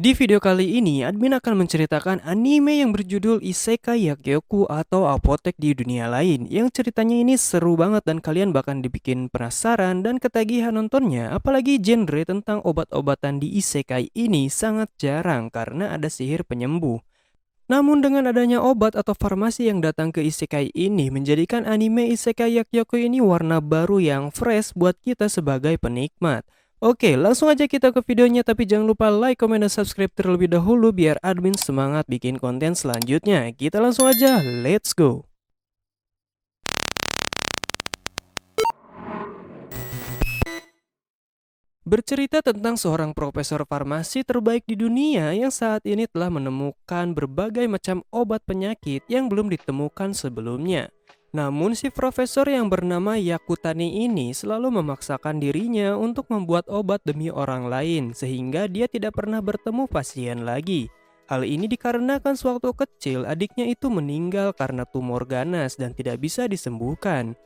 Di video kali ini, admin akan menceritakan anime yang berjudul Isekai Yakkyoku atau Apotek di Dunia Lain, yang ceritanya ini seru banget dan kalian bahkan dibikin penasaran dan ketagihan nontonnya. Apalagi genre tentang obat-obatan di Isekai ini sangat jarang karena ada sihir penyembuh. Namun dengan adanya obat atau farmasi yang datang ke Isekai ini menjadikan anime Isekai Yakkyoku ini warna baru yang fresh buat kita sebagai penikmat. Oke, langsung aja kita ke videonya, tapi jangan lupa like, comment, dan subscribe terlebih dahulu biar admin semangat bikin konten selanjutnya. Kita langsung aja, let's go! Bercerita tentang seorang profesor farmasi terbaik di dunia yang saat ini telah menemukan berbagai macam obat penyakit yang belum ditemukan sebelumnya. Namun si profesor yang bernama Yakutani ini selalu memaksakan dirinya untuk membuat obat demi orang lain sehingga dia tidak pernah bertemu pasien lagi. Hal ini dikarenakan sewaktu kecil adiknya itu meninggal karena tumor ganas dan tidak bisa disembuhkan.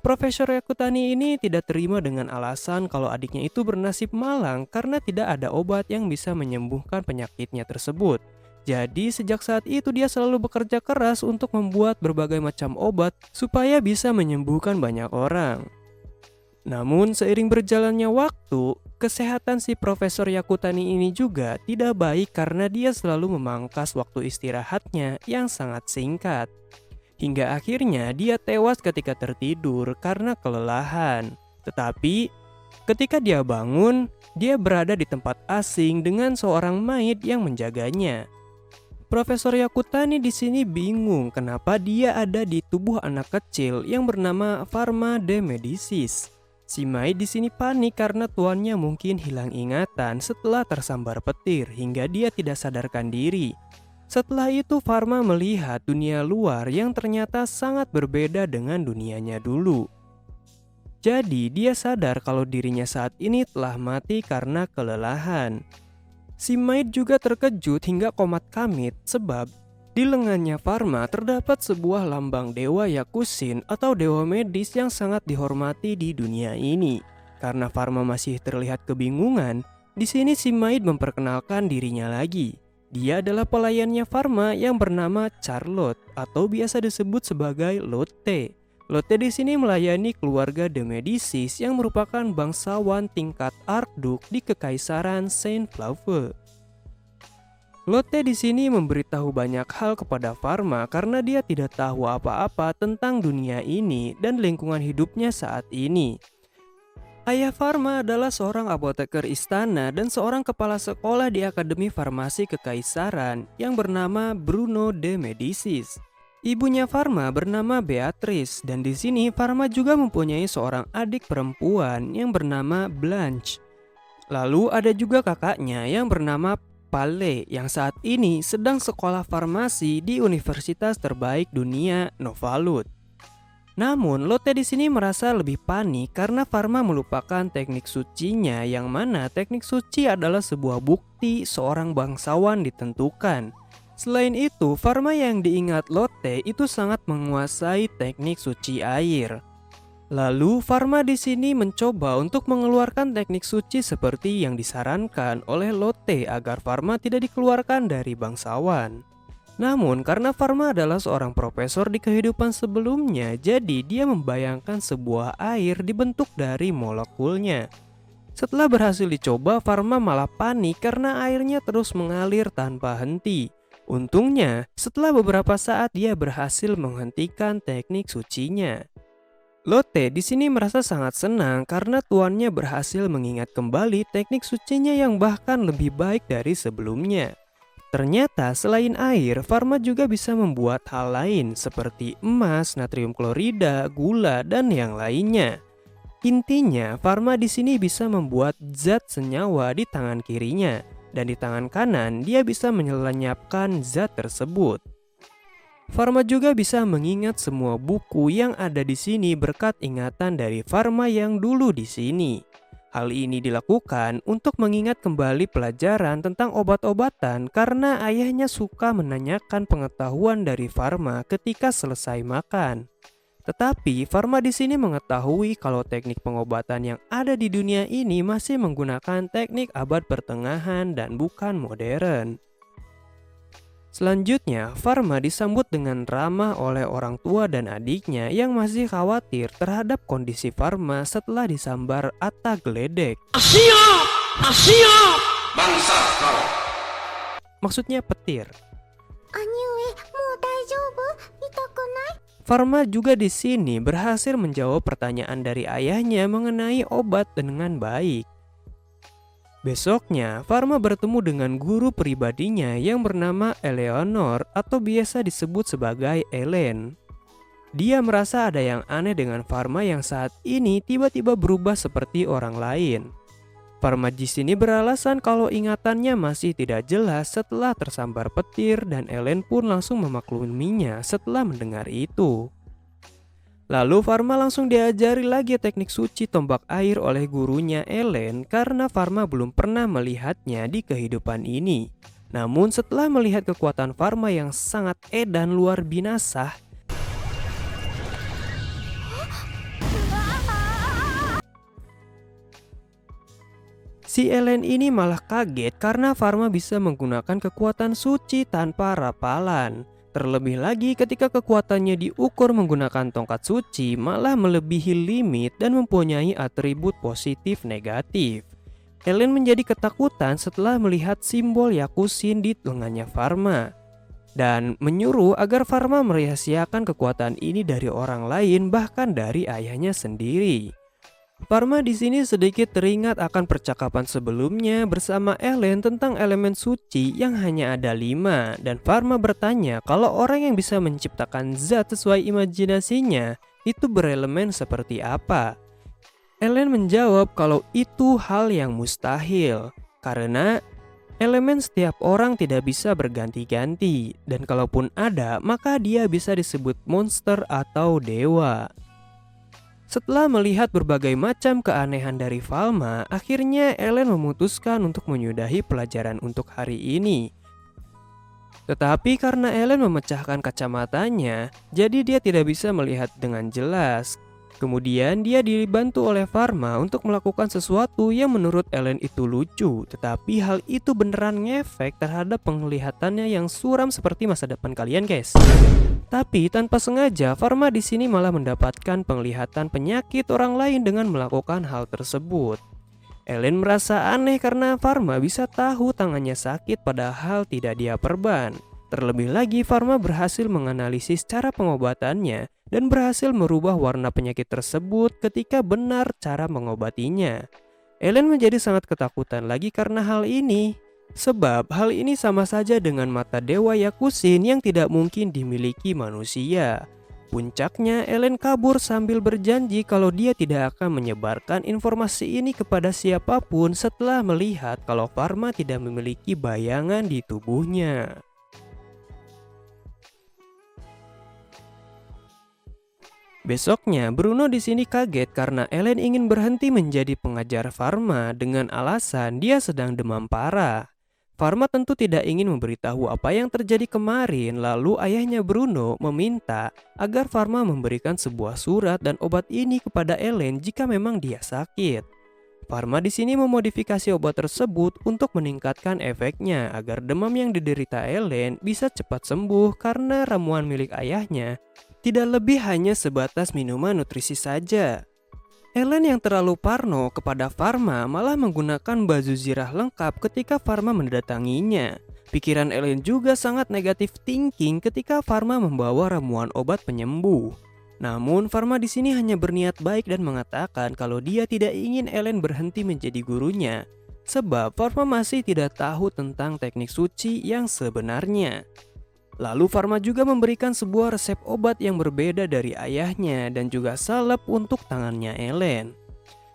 Profesor Yakutani ini tidak terima dengan alasan kalau adiknya itu bernasib malang karena tidak ada obat yang bisa menyembuhkan penyakitnya tersebut. Jadi sejak saat itu dia selalu bekerja keras untuk membuat berbagai macam obat supaya bisa menyembuhkan banyak orang. Namun seiring berjalannya waktu, kesehatan si Profesor Yakutani ini juga tidak baik karena dia selalu memangkas waktu istirahatnya yang sangat singkat. Hingga akhirnya dia tewas ketika tertidur karena kelelahan. Tetapi ketika dia bangun, dia berada di tempat asing dengan seorang maid yang menjaganya. Profesor Yakutani di sini bingung kenapa dia ada di tubuh anak kecil yang bernama Pharma de Medicis. Si maid di sini panik karena tuannya mungkin hilang ingatan setelah tersambar petir hingga dia tidak sadarkan diri. Setelah itu Pharma melihat dunia luar yang ternyata sangat berbeda dengan dunianya dulu. Jadi dia sadar kalau dirinya saat ini telah mati karena kelelahan. Si maid juga terkejut hingga komat kamit sebab di lengannya Pharma terdapat sebuah lambang dewa Yakusin atau dewa medis yang sangat dihormati di dunia ini. Karena Pharma masih terlihat kebingungan, di sini si maid memperkenalkan dirinya lagi. Dia adalah pelayannya Pharma yang bernama Charlotte atau biasa disebut sebagai Lotte. Lotte di sini melayani keluarga de Medicis yang merupakan bangsawan tingkat Archduke di Kekaisaran Saint-Flour. Lotte di sini memberitahu banyak hal kepada Pharma karena dia tidak tahu apa-apa tentang dunia ini dan lingkungan hidupnya saat ini. Ayah Pharma adalah seorang apoteker istana dan seorang kepala sekolah di Akademi Farmasi Kekaisaran yang bernama Bruno de Medicis. Ibunya Pharma bernama Beatrice dan di sini Pharma juga mempunyai seorang adik perempuan yang bernama Blanche. Lalu ada juga kakaknya yang bernama Pale yang saat ini sedang sekolah farmasi di universitas terbaik dunia Novalut. Namun Lotte di sini merasa lebih panik karena Pharma melupakan teknik sucinya yang mana teknik suci adalah sebuah bukti seorang bangsawan ditentukan. Selain itu, Pharma yang diingat Lotte itu sangat menguasai teknik suci air. Lalu, Pharma di sini mencoba untuk mengeluarkan teknik suci seperti yang disarankan oleh Lotte agar Pharma tidak dikeluarkan dari bangsawan. Namun, karena Pharma adalah seorang profesor di kehidupan sebelumnya, jadi dia membayangkan sebuah air dibentuk dari molekulnya. Setelah berhasil dicoba, Pharma malah panik karena airnya terus mengalir tanpa henti. Untungnya, setelah beberapa saat dia berhasil menghentikan teknik sucinya. Lotte di sini merasa sangat senang karena tuannya berhasil mengingat kembali teknik sucinya yang bahkan lebih baik dari sebelumnya. Ternyata selain air, Pharma juga bisa membuat hal lain seperti emas, natrium klorida, gula, dan yang lainnya. Intinya, Pharma di sini bisa membuat zat senyawa di tangan kirinya, dan di tangan kanan dia bisa menyelenyapkan zat tersebut. Pharma juga bisa mengingat semua buku yang ada di sini berkat ingatan dari Pharma yang dulu di sini. Hal ini dilakukan untuk mengingat kembali pelajaran tentang obat-obatan karena ayahnya suka menanyakan pengetahuan dari Pharma ketika selesai makan. Tetapi Pharma di sini mengetahui kalau teknik pengobatan yang ada di dunia ini masih menggunakan teknik abad pertengahan dan bukan modern. Selanjutnya, Pharma disambut dengan ramah oleh orang tua dan adiknya yang masih khawatir terhadap kondisi Pharma setelah disambar Atta geledek. Siap! Siap! Bangsa kau! Maksudnya petir. Aniue, mau daijoubu? Itakunai? Pharma juga di sini berhasil menjawab pertanyaan dari ayahnya mengenai obat dengan baik. Besoknya, Pharma bertemu dengan guru pribadinya yang bernama Eleanor atau biasa disebut sebagai Ellen. Dia merasa ada yang aneh dengan Pharma yang saat ini tiba-tiba berubah seperti orang lain. Pharma di sini beralasan kalau ingatannya masih tidak jelas setelah tersambar petir dan Ellen pun langsung memakluminya setelah mendengar itu. Lalu Pharma langsung diajari lagi teknik suci tombak air oleh gurunya Ellen karena Pharma belum pernah melihatnya di kehidupan ini. Namun setelah melihat kekuatan Pharma yang sangat edan luar binasa, si Ellen ini malah kaget karena Pharma bisa menggunakan kekuatan suci tanpa rapalan. Terlebih lagi ketika kekuatannya diukur menggunakan tongkat suci malah melebihi limit dan mempunyai atribut positif negatif. Ellen menjadi ketakutan setelah melihat simbol Yakusin di lengannya Pharma dan menyuruh agar Pharma merahasiakan kekuatan ini dari orang lain bahkan dari ayahnya sendiri. Pharma di sini sedikit teringat akan percakapan sebelumnya bersama Ellen tentang elemen suci yang hanya ada 5 dan Pharma bertanya kalau orang yang bisa menciptakan zat sesuai imajinasinya itu berelemen seperti apa. Ellen menjawab kalau itu hal yang mustahil karena elemen setiap orang tidak bisa berganti-ganti dan kalaupun ada maka dia bisa disebut monster atau dewa. Setelah melihat berbagai macam keanehan dari Pharma, akhirnya Ellen memutuskan untuk menyudahi pelajaran untuk hari ini. Tetapi karena Ellen memecahkan kacamatanya, jadi dia tidak bisa melihat dengan jelas. Kemudian dia dibantu oleh Pharma untuk melakukan sesuatu yang menurut Ellen itu lucu, tetapi hal itu beneran ngefek terhadap penglihatannya yang suram seperti masa depan kalian, guys. Tapi tanpa sengaja, Pharma di sini malah mendapatkan penglihatan penyakit orang lain dengan melakukan hal tersebut. Ellen merasa aneh karena Pharma bisa tahu tangannya sakit padahal tidak dia perban. Terlebih lagi, Pharma berhasil menganalisis cara pengobatannya dan berhasil merubah warna penyakit tersebut ketika benar cara mengobatinya. Ellen menjadi sangat ketakutan lagi karena hal ini. Sebab hal ini sama saja dengan mata dewa Yakusin yang tidak mungkin dimiliki manusia. Puncaknya, Ellen kabur sambil berjanji kalau dia tidak akan menyebarkan informasi ini kepada siapapun setelah melihat kalau Pharma tidak memiliki bayangan di tubuhnya. Besoknya, Bruno di sini kaget karena Ellen ingin berhenti menjadi pengajar Pharma dengan alasan dia sedang demam parah. Pharma tentu tidak ingin memberitahu apa yang terjadi kemarin, lalu ayahnya Bruno meminta agar Pharma memberikan sebuah surat dan obat ini kepada Ellen jika memang dia sakit. Pharma di sini memodifikasi obat tersebut untuk meningkatkan efeknya agar demam yang diderita Ellen bisa cepat sembuh karena ramuan milik ayahnya tidak lebih hanya sebatas minuman nutrisi saja. Ellen yang terlalu parno kepada Pharma malah menggunakan baju zirah lengkap ketika Pharma mendatanginya. Pikiran Ellen juga sangat negatif thinking ketika Pharma membawa ramuan obat penyembuh. Namun Pharma di sini hanya berniat baik dan mengatakan kalau dia tidak ingin Ellen berhenti menjadi gurunya. sebab Farma masih tidak tahu tentang teknik suci yang sebenarnya. Lalu Farma juga memberikan sebuah resep obat yang berbeda dari ayahnya dan juga salep untuk tangannya Ellen.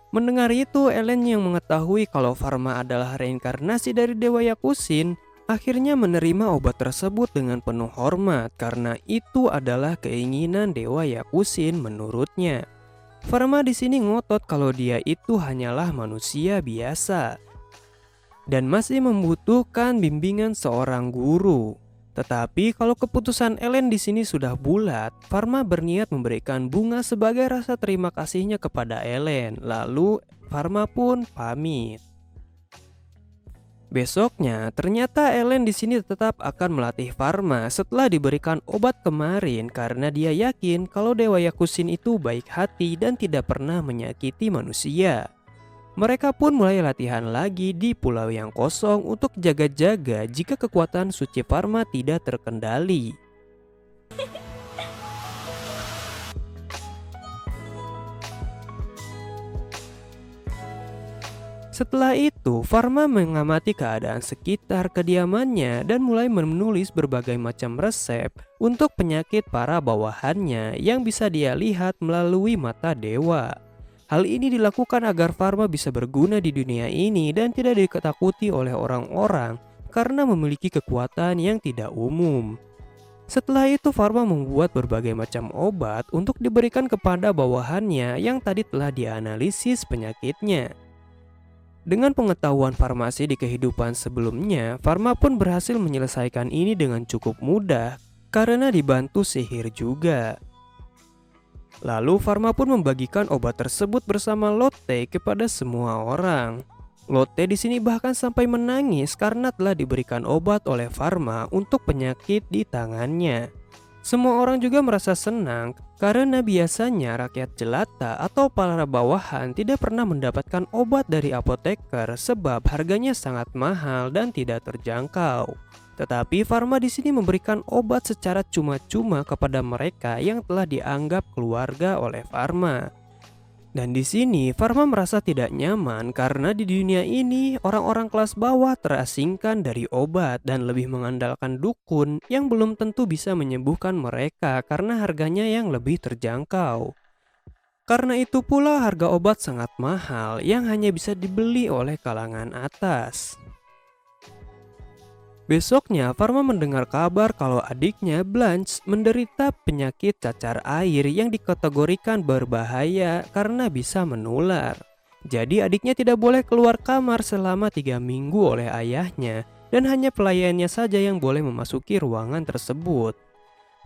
Mendengar itu, Ellen yang mengetahui kalau Farma adalah reinkarnasi dari Dewa Yakusin, akhirnya menerima obat tersebut dengan penuh hormat karena itu adalah keinginan Dewa Yakusin menurutnya. Farma di sini ngotot kalau dia itu hanyalah manusia biasa dan masih membutuhkan bimbingan seorang guru. Tetapi kalau keputusan Ellen di sini sudah bulat, Farma berniat memberikan bunga sebagai rasa terima kasihnya kepada Ellen. Lalu Farma pun pamit. Besoknya, ternyata Ellen di sini tetap akan melatih Farma setelah diberikan obat kemarin karena dia yakin kalau Dewa Yakusin itu baik hati dan tidak pernah menyakiti manusia. Mereka pun mulai latihan lagi di pulau yang kosong untuk jaga-jaga jika kekuatan suci Farma tidak terkendali. Setelah itu, Farma mengamati keadaan sekitar kediamannya dan mulai menulis berbagai macam resep untuk penyakit para bawahannya yang bisa dia lihat melalui mata dewa. Hal ini dilakukan agar Farma bisa berguna di dunia ini dan tidak diketakuti oleh orang-orang karena memiliki kekuatan yang tidak umum. Setelah itu, Farma membuat berbagai macam obat untuk diberikan kepada bawahannya yang tadi telah dianalisis penyakitnya. Dengan pengetahuan farmasi di kehidupan sebelumnya, Farma pun berhasil menyelesaikan ini dengan cukup mudah karena dibantu sihir juga. Lalu Farma pun membagikan obat tersebut bersama Lotte kepada semua orang. Lotte di sini bahkan sampai menangis karena telah diberikan obat oleh Farma untuk penyakit di tangannya. Semua orang juga merasa senang karena biasanya rakyat jelata atau para bawahan tidak pernah mendapatkan obat dari apoteker sebab harganya sangat mahal dan tidak terjangkau. Tetapi Farma di sini memberikan obat secara cuma-cuma kepada mereka yang telah dianggap keluarga oleh Farma. Dan di sini Farma merasa tidak nyaman karena di dunia ini orang-orang kelas bawah terasingkan dari obat dan lebih mengandalkan dukun yang belum tentu bisa menyembuhkan mereka karena harganya yang lebih terjangkau. Karena itu pula harga obat sangat mahal yang hanya bisa dibeli oleh kalangan atas. Besoknya, Farma mendengar kabar kalau adiknya Blanche menderita penyakit cacar air yang dikategorikan berbahaya karena bisa menular. Jadi adiknya tidak boleh keluar kamar selama 3 minggu oleh ayahnya dan hanya pelayannya saja yang boleh memasuki ruangan tersebut.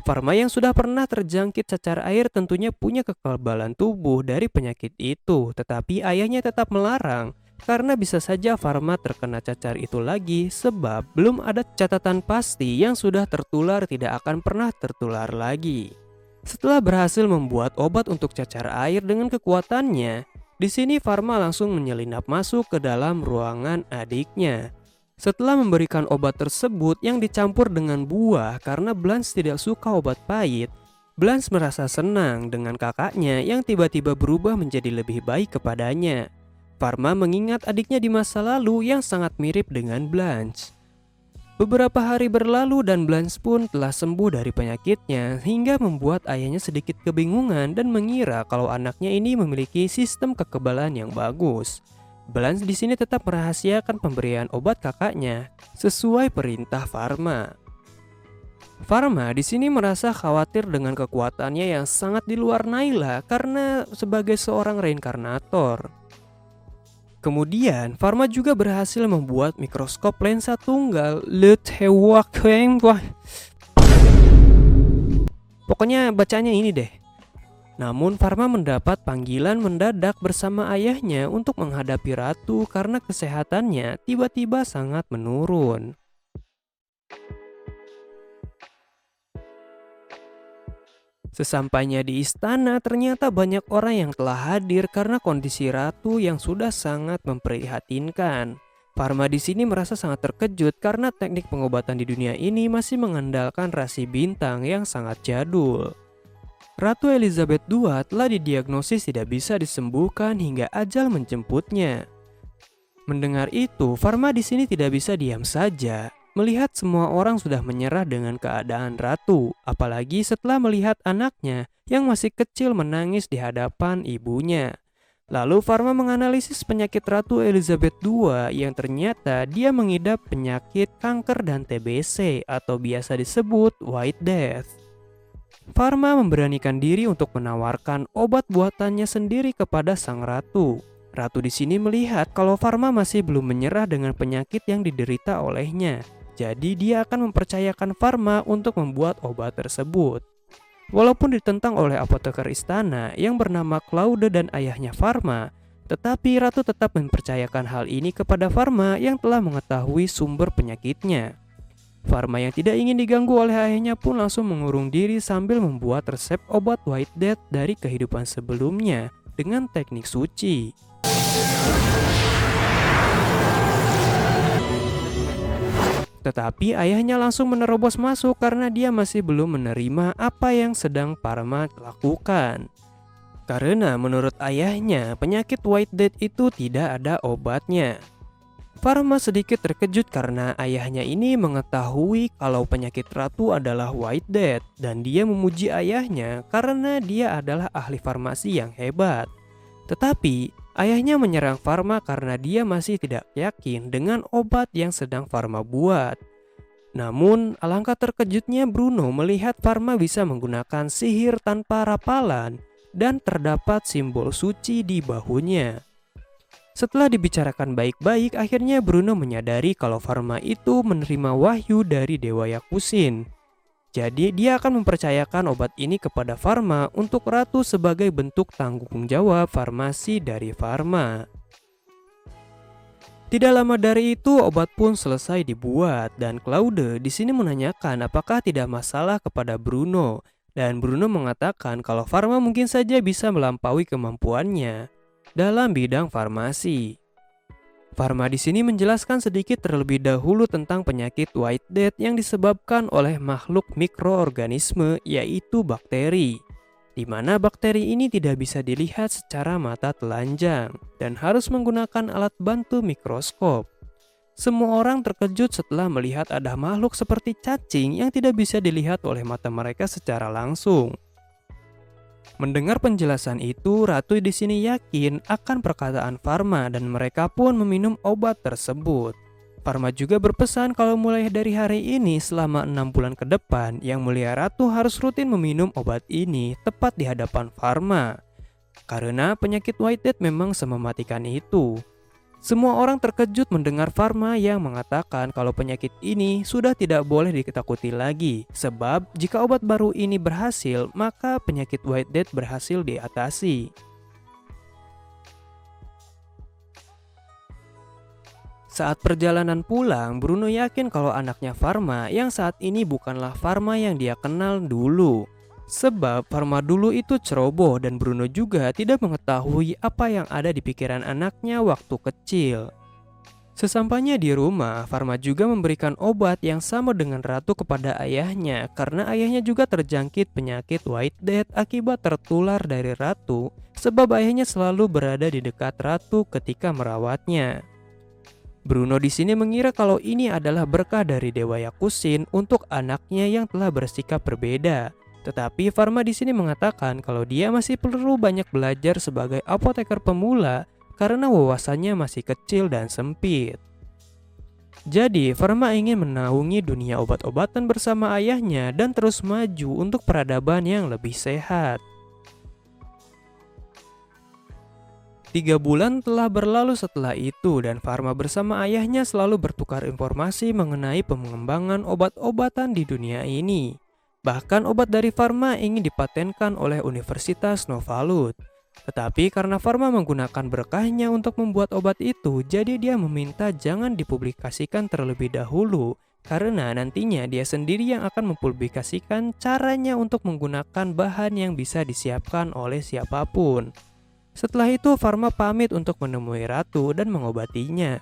Farma yang sudah pernah terjangkit cacar air tentunya punya kekebalan tubuh dari penyakit itu, tetapi ayahnya tetap melarang. Karena bisa saja Farma terkena cacar itu lagi sebab belum ada catatan pasti yang sudah tertular tidak akan pernah tertular lagi. Setelah berhasil membuat obat untuk cacar air dengan kekuatannya, di sini Farma langsung menyelinap masuk ke dalam ruangan adiknya. Setelah memberikan obat tersebut yang dicampur dengan buah karena Blanche tidak suka obat pahit, Blanche merasa senang dengan kakaknya yang tiba-tiba berubah menjadi lebih baik kepadanya. Farma mengingat adiknya di masa lalu yang sangat mirip dengan Blanche. Beberapa hari berlalu dan Blanche pun telah sembuh dari penyakitnya hingga membuat ayahnya sedikit kebingungan dan mengira kalau anaknya ini memiliki sistem kekebalan yang bagus. Blanche di sini tetap merahasiakan pemberian obat kakaknya sesuai perintah Farma. Farma di sini merasa khawatir dengan kekuatannya yang sangat di luar Naila karena sebagai seorang reinkarnator. Kemudian, Farma juga berhasil membuat mikroskop lensa tunggal Pokoknya bacanya ini deh. Namun Farma mendapat panggilan mendadak bersama ayahnya untuk menghadapi ratu karena kesehatannya tiba-tiba sangat menurun. Sesampainya di istana, ternyata banyak orang yang telah hadir karena kondisi ratu yang sudah sangat memprihatinkan. Farma di sini merasa sangat terkejut karena teknik pengobatan di dunia ini masih mengandalkan rasi bintang yang sangat jadul. Ratu Elizabeth II telah didiagnosis tidak bisa disembuhkan hingga ajal menjemputnya. Mendengar itu, Farma di sini tidak bisa diam saja. Melihat semua orang sudah menyerah dengan keadaan ratu, apalagi setelah melihat anaknya yang masih kecil menangis di hadapan ibunya. Lalu Farma menganalisis penyakit Ratu Elizabeth II yang ternyata dia mengidap penyakit kanker dan TBC atau biasa disebut White Death. Farma memberanikan diri untuk menawarkan obat buatannya sendiri kepada sang ratu. Ratu di sini melihat kalau Farma masih belum menyerah dengan penyakit yang diderita olehnya. Jadi dia akan mempercayakan Farma untuk membuat obat tersebut. Walaupun ditentang oleh apoteker istana yang bernama Claude dan ayahnya Farma, tetapi Ratu tetap mempercayakan hal ini kepada Farma yang telah mengetahui sumber penyakitnya. Farma yang tidak ingin diganggu oleh ayahnya pun langsung mengurung diri sambil membuat resep obat White Death dari kehidupan sebelumnya dengan teknik suci. Tetapi ayahnya langsung menerobos masuk karena dia masih belum menerima apa yang sedang Farma lakukan. Karena menurut ayahnya, penyakit White Death itu tidak ada obatnya. Farma sedikit terkejut karena ayahnya ini mengetahui kalau penyakit ratu adalah White Death dan dia memuji ayahnya karena dia adalah ahli farmasi yang hebat. Tetapi ayahnya menyerang Farma karena dia masih tidak yakin dengan obat yang sedang Farma buat. Namun, alangkah terkejutnya Bruno melihat Farma bisa menggunakan sihir tanpa rapalan dan terdapat simbol suci di bahunya. Setelah dibicarakan baik-baik, akhirnya Bruno menyadari kalau Farma itu menerima wahyu dari Dewa Yakusin. Jadi dia akan mempercayakan obat ini kepada Farma untuk ratu sebagai bentuk tanggung jawab farmasi dari Farma. Tidak lama dari itu obat pun selesai dibuat dan Claude di sini menanyakan apakah tidak masalah kepada Bruno dan Bruno mengatakan kalau Farma mungkin saja bisa melampaui kemampuannya dalam bidang farmasi. Farma di sini menjelaskan sedikit terlebih dahulu tentang penyakit White Death yang disebabkan oleh makhluk mikroorganisme yaitu bakteri, di mana bakteri ini tidak bisa dilihat secara mata telanjang dan harus menggunakan alat bantu mikroskop. Semua orang terkejut setelah melihat ada makhluk seperti cacing yang tidak bisa dilihat oleh mata mereka secara langsung. Mendengar penjelasan itu, Ratu di sini yakin akan perkataan Farma dan mereka pun meminum obat tersebut. Farma juga berpesan kalau mulai dari hari ini selama 6 bulan ke depan, Yang Mulia Ratu harus rutin meminum obat ini tepat di hadapan Farma. Karena penyakit White Death memang semematikan itu. Semua orang terkejut mendengar Farma yang mengatakan kalau penyakit ini sudah tidak boleh ditakuti lagi. Sebab jika obat baru ini berhasil, maka penyakit White Death berhasil diatasi. Saat perjalanan pulang, Bruno yakin kalau anaknya Farma yang saat ini bukanlah Farma yang dia kenal dulu. Sebab Farma dulu itu ceroboh dan Bruno juga tidak mengetahui apa yang ada di pikiran anaknya waktu kecil. Sesampainya di rumah, Farma juga memberikan obat yang sama dengan Ratu kepada ayahnya karena ayahnya juga terjangkit penyakit White Death akibat tertular dari Ratu sebab ayahnya selalu berada di dekat Ratu ketika merawatnya. Bruno di sini mengira kalau ini adalah berkah dari Dewa Yakusin untuk anaknya yang telah bersikap berbeda. Tetapi Farma di sini mengatakan kalau dia masih perlu banyak belajar sebagai apoteker pemula karena wawasannya masih kecil dan sempit. Jadi Farma ingin menaungi dunia obat-obatan bersama ayahnya dan terus maju untuk peradaban yang lebih sehat. 3 bulan telah berlalu setelah itu dan Farma bersama ayahnya selalu bertukar informasi mengenai pengembangan obat-obatan di dunia ini. Bahkan obat dari Farma ingin dipatenkan oleh Universitas Novalut. Tetapi karena Farma menggunakan berkahnya untuk membuat obat itu, jadi dia meminta jangan dipublikasikan terlebih dahulu karena nantinya dia sendiri yang akan mempublikasikan caranya untuk menggunakan bahan yang bisa disiapkan oleh siapapun. Setelah itu Farma pamit untuk menemui Ratu dan mengobatinya.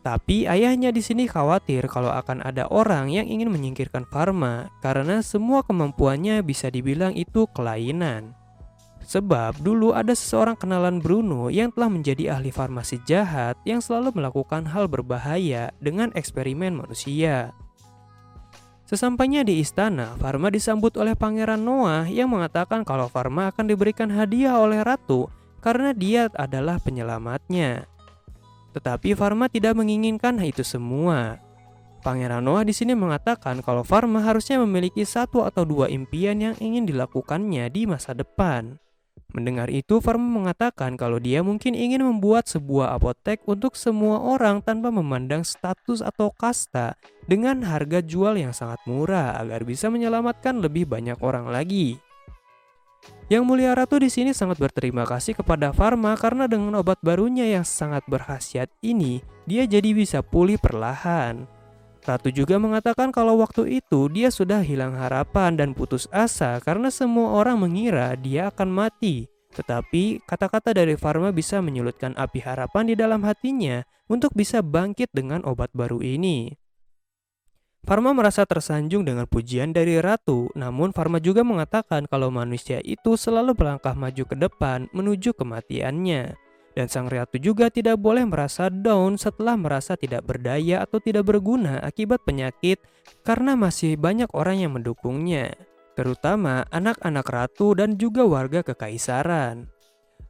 Tapi ayahnya di sini khawatir kalau akan ada orang yang ingin menyingkirkan Farma karena semua kemampuannya bisa dibilang itu kelainan. Sebab dulu ada seseorang kenalan Bruno yang telah menjadi ahli farmasi jahat yang selalu melakukan hal berbahaya dengan eksperimen manusia. Sesampainya di istana, Farma disambut oleh Pangeran Noah yang mengatakan kalau Farma akan diberikan hadiah oleh ratu karena dia adalah penyelamatnya. Tetapi Farma tidak menginginkan itu semua. Pangeran Noah di sini mengatakan kalau Farma harusnya memiliki 1 atau 2 impian yang ingin dilakukannya di masa depan. Mendengar itu, Farma mengatakan kalau dia mungkin ingin membuat sebuah apotek untuk semua orang tanpa memandang status atau kasta dengan harga jual yang sangat murah agar bisa menyelamatkan lebih banyak orang lagi. Yang Mulia Ratu di sini sangat berterima kasih kepada Farma karena dengan obat barunya yang sangat berkhasiat ini, dia jadi bisa pulih perlahan. Ratu juga mengatakan kalau waktu itu dia sudah hilang harapan dan putus asa karena semua orang mengira dia akan mati. Tetapi kata-kata dari Farma bisa menyulutkan api harapan di dalam hatinya untuk bisa bangkit dengan obat baru ini. Farma merasa tersanjung dengan pujian dari Ratu, namun Farma juga mengatakan kalau manusia itu selalu melangkah maju ke depan menuju kematiannya. Dan sang ratu juga tidak boleh merasa down setelah merasa tidak berdaya atau tidak berguna akibat penyakit karena masih banyak orang yang mendukungnya, terutama anak-anak ratu dan juga warga kekaisaran.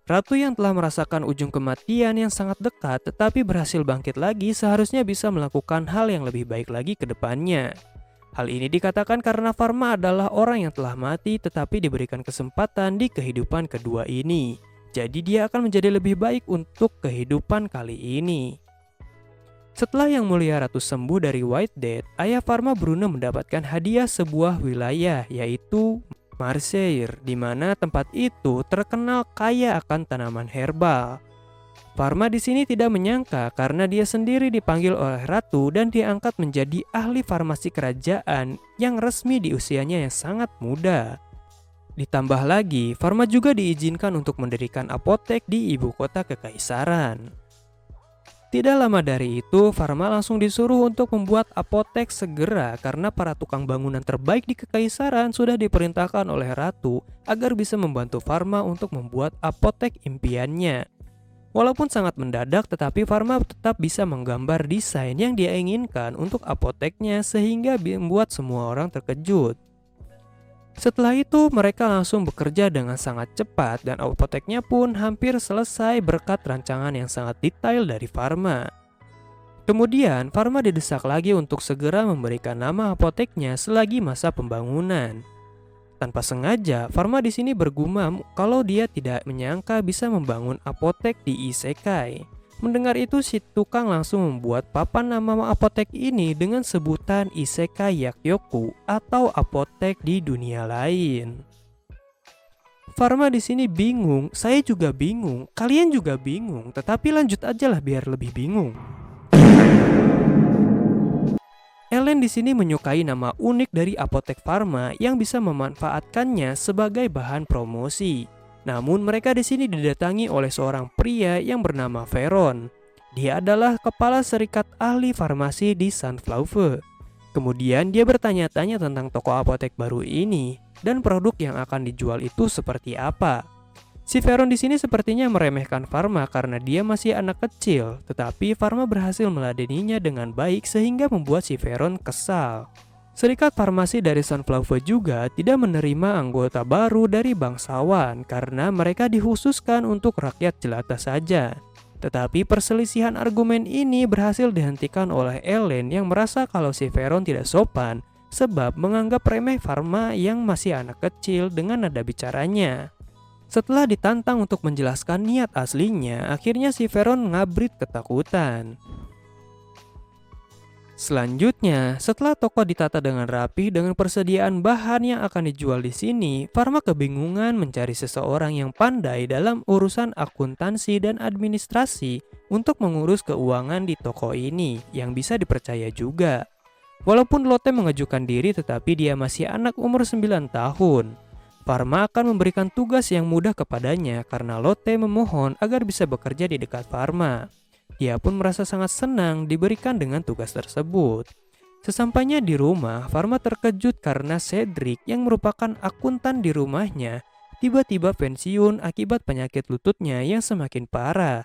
Ratu yang telah merasakan ujung kematian yang sangat dekat tetapi berhasil bangkit lagi seharusnya bisa melakukan hal yang lebih baik lagi ke depannya. Hal ini dikatakan karena Farma adalah orang yang telah mati tetapi diberikan kesempatan di kehidupan kedua ini. Jadi dia akan menjadi lebih baik untuk kehidupan kali ini. Setelah Yang Mulia Ratu sembuh dari White Death, ayah Farma Bruno mendapatkan hadiah sebuah wilayah yaitu Marseille, di mana tempat itu terkenal kaya akan tanaman herbal. Farma di sini tidak menyangka karena dia sendiri dipanggil oleh ratu dan diangkat menjadi ahli farmasi kerajaan yang resmi di usianya yang sangat muda. Ditambah lagi, Farma juga diizinkan untuk mendirikan apotek di ibu kota kekaisaran. Tidak lama dari itu, Farma langsung disuruh untuk membuat apotek segera karena para tukang bangunan terbaik di kekaisaran sudah diperintahkan oleh ratu agar bisa membantu Farma untuk membuat apotek impiannya. Walaupun sangat mendadak, tetapi Farma tetap bisa menggambar desain yang dia inginkan untuk apoteknya sehingga membuat semua orang terkejut. Setelah itu mereka langsung bekerja dengan sangat cepat dan apoteknya pun hampir selesai berkat rancangan yang sangat detail dari Farma. Kemudian Farma didesak lagi untuk segera memberikan nama apoteknya selagi masa pembangunan. Tanpa sengaja, Farma di sini bergumam kalau dia tidak menyangka bisa membangun apotek di Isekai. Mendengar itu, si tukang langsung membuat papan nama apotek ini dengan sebutan Isekai Yakyoku atau apotek di dunia lain. Farma di sini bingung, saya juga bingung, kalian juga bingung, tetapi lanjut aja lah biar lebih bingung. Ellen di sini menyukai nama unik dari apotek Farma yang bisa memanfaatkannya sebagai bahan promosi. Namun mereka di sini didatangi oleh seorang pria yang bernama Veron. Dia adalah kepala serikat ahli farmasi di Sunflower. Kemudian dia bertanya-tanya tentang toko apotek baru ini dan produk yang akan dijual itu seperti apa. Si Veron di sini sepertinya meremehkan Farma karena dia masih anak kecil, tetapi Farma berhasil meladeninya dengan baik sehingga membuat si Veron kesal. Serikat farmasi dari Sunflower juga tidak menerima anggota baru dari bangsawan karena mereka dikhususkan untuk rakyat jelata saja. Tetapi perselisihan argumen ini berhasil dihentikan oleh Ellen yang merasa kalau si Veron tidak sopan sebab menganggap remeh Farma yang masih anak kecil dengan nada bicaranya. Setelah ditantang untuk menjelaskan niat aslinya, akhirnya si Veron ngabrit ketakutan. Selanjutnya, setelah toko ditata dengan rapi dengan persediaan bahan yang akan dijual di sini, Farma kebingungan mencari seseorang yang pandai dalam urusan akuntansi dan administrasi untuk mengurus keuangan di toko ini yang bisa dipercaya juga. Walaupun Lotte mengajukan diri tetapi dia masih anak umur 9 tahun. Farma akan memberikan tugas yang mudah kepadanya karena Lotte memohon agar bisa bekerja di dekat Farma. Dia pun merasa sangat senang diberikan dengan tugas tersebut. Sesampainya di rumah, Farma terkejut karena Cedric yang merupakan akuntan di rumahnya tiba-tiba pensiun akibat penyakit lututnya yang semakin parah.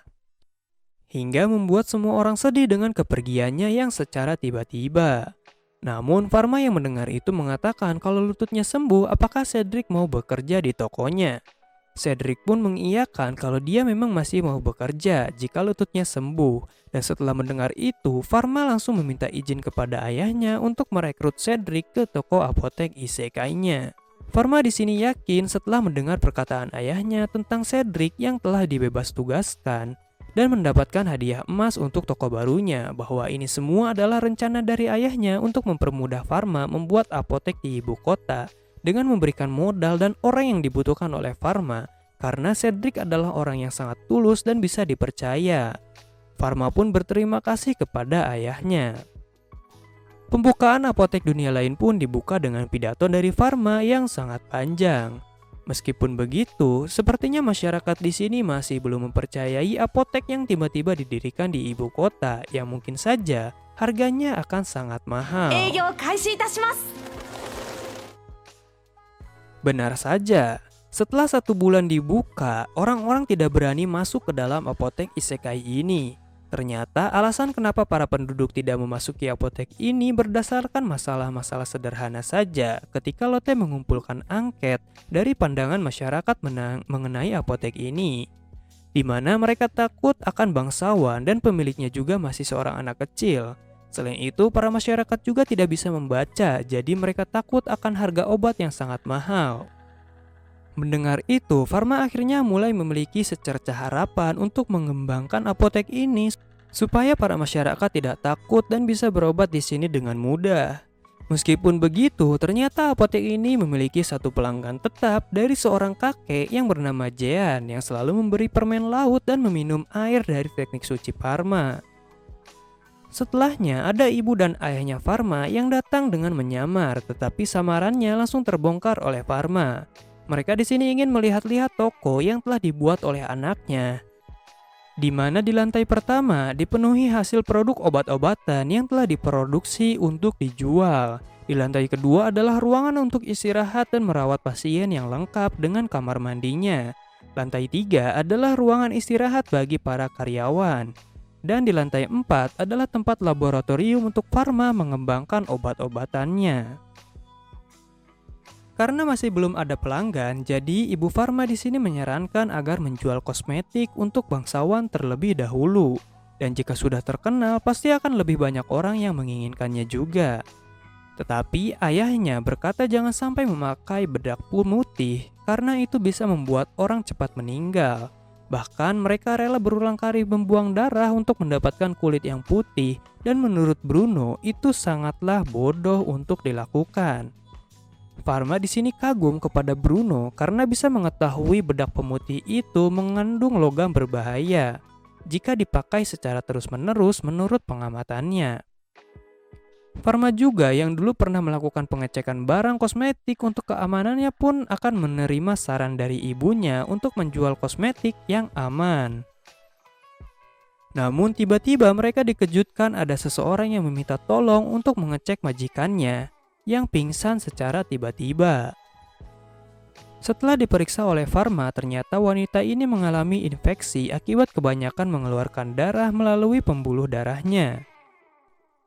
Hingga membuat semua orang sedih dengan kepergiannya yang secara tiba-tiba. Namun Pharma yang mendengar itu mengatakan kalau lututnya sembuh, apakah Cedric mau bekerja di tokonya. Cedric pun mengiyakan kalau dia memang masih mau bekerja jika lututnya sembuh. Dan setelah mendengar itu, Pharma langsung meminta izin kepada ayahnya untuk merekrut Cedric ke toko apotek isekainya. Pharma di sini yakin setelah mendengar perkataan ayahnya tentang Cedric yang telah dibebas tugaskan dan mendapatkan hadiah emas untuk toko barunya, bahwa ini semua adalah rencana dari ayahnya untuk mempermudah Pharma membuat apotek di ibu kota dengan memberikan modal dan orang yang dibutuhkan oleh Pharma, karena Cedric adalah orang yang sangat tulus dan bisa dipercaya. Pharma pun berterima kasih kepada ayahnya. Pembukaan apotek dunia lain pun dibuka dengan pidato dari Pharma yang sangat panjang. Meskipun begitu, sepertinya masyarakat di sini masih belum mempercayai apotek yang tiba-tiba didirikan di ibu kota yang mungkin saja harganya akan sangat mahal. Benar saja, setelah 1 bulan dibuka, orang-orang tidak berani masuk ke dalam apotek isekai ini. Ternyata alasan kenapa para penduduk tidak memasuki apotek ini berdasarkan masalah-masalah sederhana saja ketika Lotte mengumpulkan angket dari pandangan masyarakat mengenai apotek ini, di mana mereka takut akan bangsawan dan pemiliknya juga masih seorang anak kecil. Selain itu, para masyarakat juga tidak bisa membaca, jadi mereka takut akan harga obat yang sangat mahal. Mendengar itu, Pharma akhirnya mulai memiliki secercah harapan untuk mengembangkan apotek ini supaya para masyarakat tidak takut dan bisa berobat di sini dengan mudah. Meskipun begitu, ternyata apotek ini memiliki satu pelanggan tetap dari seorang kakek yang bernama Jean yang selalu memberi permen laut dan meminum air dari teknik suci Pharma. Setelahnya, ada ibu dan ayahnya Pharma yang datang dengan menyamar, tetapi samarannya langsung terbongkar oleh Pharma. Mereka di sini ingin melihat-lihat toko yang telah dibuat oleh anaknya, di mana di lantai pertama dipenuhi hasil produk obat-obatan yang telah diproduksi untuk dijual. Di lantai kedua adalah ruangan untuk istirahat dan merawat pasien yang lengkap dengan kamar mandinya. Lantai 3 adalah ruangan istirahat bagi para karyawan. Dan di lantai 4 adalah tempat laboratorium untuk Pharma mengembangkan obat-obatannya. Karena masih belum ada pelanggan, jadi ibu Pharma di sini menyarankan agar menjual kosmetik untuk bangsawan terlebih dahulu. Dan jika sudah terkenal, pasti akan lebih banyak orang yang menginginkannya juga. Tetapi ayahnya berkata jangan sampai memakai bedak putih, karena itu bisa membuat orang cepat meninggal. Bahkan mereka rela berulang kali membuang darah untuk mendapatkan kulit yang putih, dan menurut Bruno itu sangatlah bodoh untuk dilakukan. Pharma di sini kagum kepada Bruno karena bisa mengetahui bedak pemutih itu mengandung logam berbahaya jika dipakai secara terus-menerus menurut pengamatannya. Pharma juga yang dulu pernah melakukan pengecekan barang kosmetik untuk keamanannya pun akan menerima saran dari ibunya untuk menjual kosmetik yang aman. Namun tiba-tiba mereka dikejutkan ada seseorang yang meminta tolong untuk mengecek majikannya yang pingsan secara tiba-tiba. Setelah diperiksa oleh Pharma, ternyata wanita ini mengalami infeksi akibat kebanyakan mengeluarkan darah melalui pembuluh darahnya.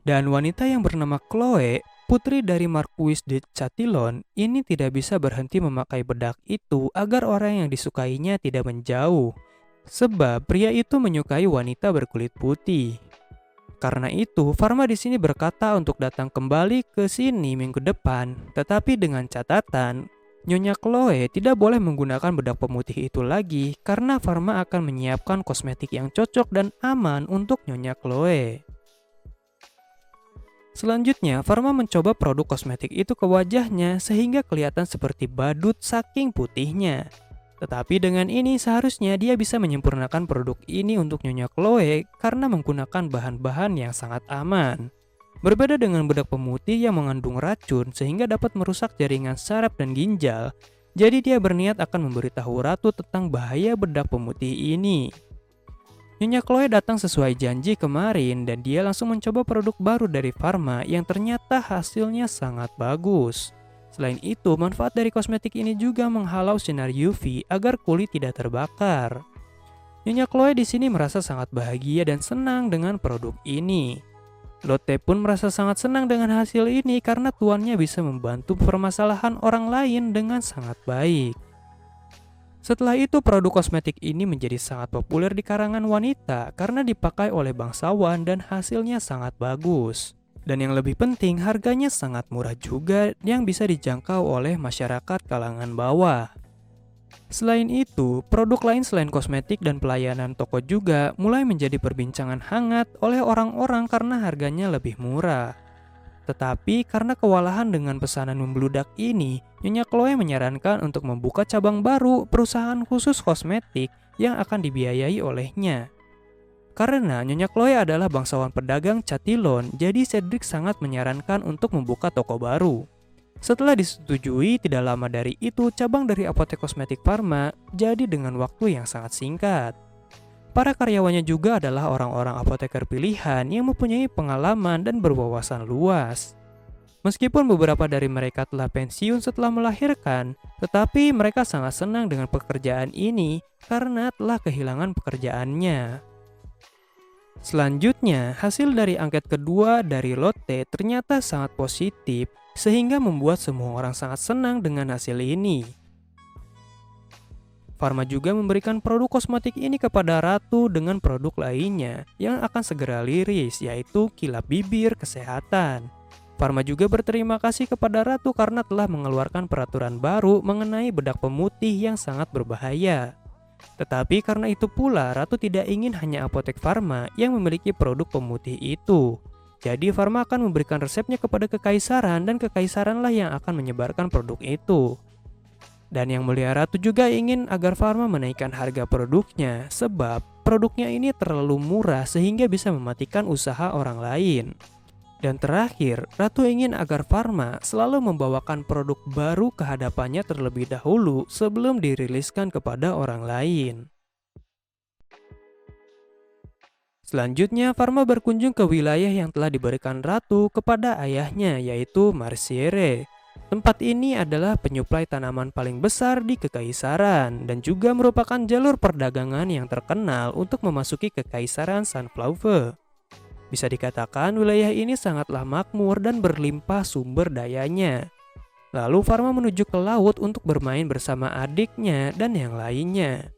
Dan wanita yang bernama Chloe, putri dari Marquis de Chatillon, ini tidak bisa berhenti memakai bedak itu agar orang yang disukainya tidak menjauh. Sebab pria itu menyukai wanita berkulit putih. Karena itu, Pharma di sini berkata untuk datang kembali ke sini minggu depan, tetapi dengan catatan, Nyonya Chloe tidak boleh menggunakan bedak pemutih itu lagi karena Pharma akan menyiapkan kosmetik yang cocok dan aman untuk Nyonya Chloe. Selanjutnya, Pharma mencoba produk kosmetik itu ke wajahnya sehingga kelihatan seperti badut saking putihnya. Tetapi dengan ini seharusnya dia bisa menyempurnakan produk ini untuk Nyonya Chloe karena menggunakan bahan-bahan yang sangat aman. Berbeda dengan bedak pemutih yang mengandung racun sehingga dapat merusak jaringan saraf dan ginjal, jadi dia berniat akan memberitahu Ratu tentang bahaya bedak pemutih ini. Nyonya Chloe datang sesuai janji kemarin dan dia langsung mencoba produk baru dari Pharma yang ternyata hasilnya sangat bagus. Selain itu, manfaat dari kosmetik ini juga menghalau sinar UV agar kulit tidak terbakar. Nyonya Chloe di sini merasa sangat bahagia dan senang dengan produk ini. Lotte pun merasa sangat senang dengan hasil ini karena tuannya bisa membantu permasalahan orang lain dengan sangat baik. Setelah itu, produk kosmetik ini menjadi sangat populer di kalangan wanita karena dipakai oleh bangsawan dan hasilnya sangat bagus. Dan yang lebih penting, harganya sangat murah juga yang bisa dijangkau oleh masyarakat kalangan bawah. Selain itu, produk lain selain kosmetik dan pelayanan toko juga mulai menjadi perbincangan hangat oleh orang-orang karena harganya lebih murah. Tetapi karena kewalahan dengan pesanan membludak ini, Nyonya Chloe menyarankan untuk membuka cabang baru perusahaan khusus kosmetik yang akan dibiayai olehnya. Karena Nyonya Chloe adalah bangsawan pedagang Chatillon, jadi Cedric sangat menyarankan untuk membuka toko baru. Setelah disetujui, tidak lama dari itu cabang dari apotek kosmetik Pharma jadi dengan waktu yang sangat singkat. Para karyawannya juga adalah orang-orang apoteker pilihan yang mempunyai pengalaman dan berwawasan luas. Meskipun beberapa dari mereka telah pensiun setelah melahirkan, tetapi mereka sangat senang dengan pekerjaan ini karena telah kehilangan pekerjaannya. Selanjutnya, hasil dari angket kedua dari Lotte ternyata sangat positif sehingga membuat semua orang sangat senang dengan hasil ini. Pharma juga memberikan produk kosmetik ini kepada Ratu dengan produk lainnya yang akan segera liris, yaitu kilap bibir kesehatan. Pharma juga berterima kasih kepada Ratu karena telah mengeluarkan peraturan baru mengenai bedak pemutih yang sangat berbahaya. Tetapi karena itu pula, Ratu tidak ingin hanya apotek Pharma yang memiliki produk pemutih itu. Jadi Pharma akan memberikan resepnya kepada kekaisaran dan kekaisaranlah yang akan menyebarkan produk itu. Dan yang mulia Ratu juga ingin agar Pharma menaikkan harga produknya sebab produknya ini terlalu murah sehingga bisa mematikan usaha orang lain. Dan terakhir, Ratu ingin agar Pharma selalu membawakan produk baru ke hadapannya terlebih dahulu sebelum diriliskan kepada orang lain. Selanjutnya, Pharma berkunjung ke wilayah yang telah diberikan Ratu kepada ayahnya, yaitu Marsiere. Tempat ini adalah penyuplai tanaman paling besar di Kekaisaran dan juga merupakan jalur perdagangan yang terkenal untuk memasuki Kekaisaran Sunflower. Bisa dikatakan wilayah ini sangatlah makmur dan berlimpah sumber dayanya. Lalu Pharma menuju ke laut untuk bermain bersama adiknya dan yang lainnya.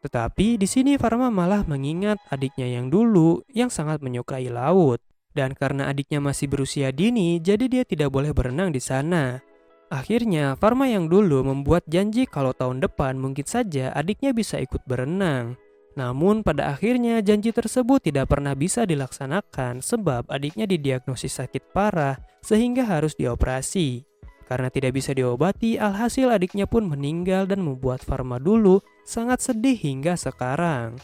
Tetapi di sini Pharma malah mengingat adiknya yang dulu yang sangat menyukai laut. Dan karena adiknya masih berusia dini, jadi dia tidak boleh berenang di sana. Akhirnya, Pharma yang dulu membuat janji kalau tahun depan mungkin saja adiknya bisa ikut berenang. Namun pada akhirnya janji tersebut tidak pernah bisa dilaksanakan sebab adiknya didiagnosis sakit parah sehingga harus dioperasi. Karena tidak bisa diobati, alhasil adiknya pun meninggal dan membuat Pharma dulu sangat sedih hingga sekarang.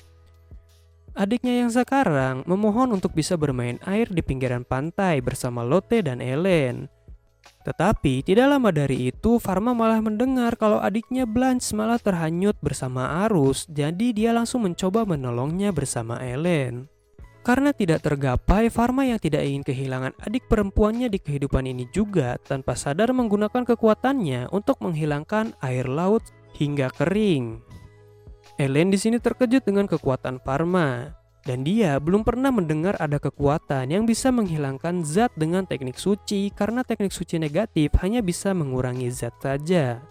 Adiknya yang sekarang memohon untuk bisa bermain air di pinggiran pantai bersama Lotte dan Ellen. Tetapi tidak lama dari itu Pharma malah mendengar kalau adiknya Blanche malah terhanyut bersama arus, jadi dia langsung mencoba menolongnya bersama Ellen. Karena tidak tergapai, Pharma yang tidak ingin kehilangan adik perempuannya di kehidupan ini juga tanpa sadar menggunakan kekuatannya untuk menghilangkan air laut hingga kering. Ellen di sini terkejut dengan kekuatan Pharma, dan dia belum pernah mendengar ada kekuatan yang bisa menghilangkan zat dengan teknik suci karena teknik suci negatif hanya bisa mengurangi zat saja.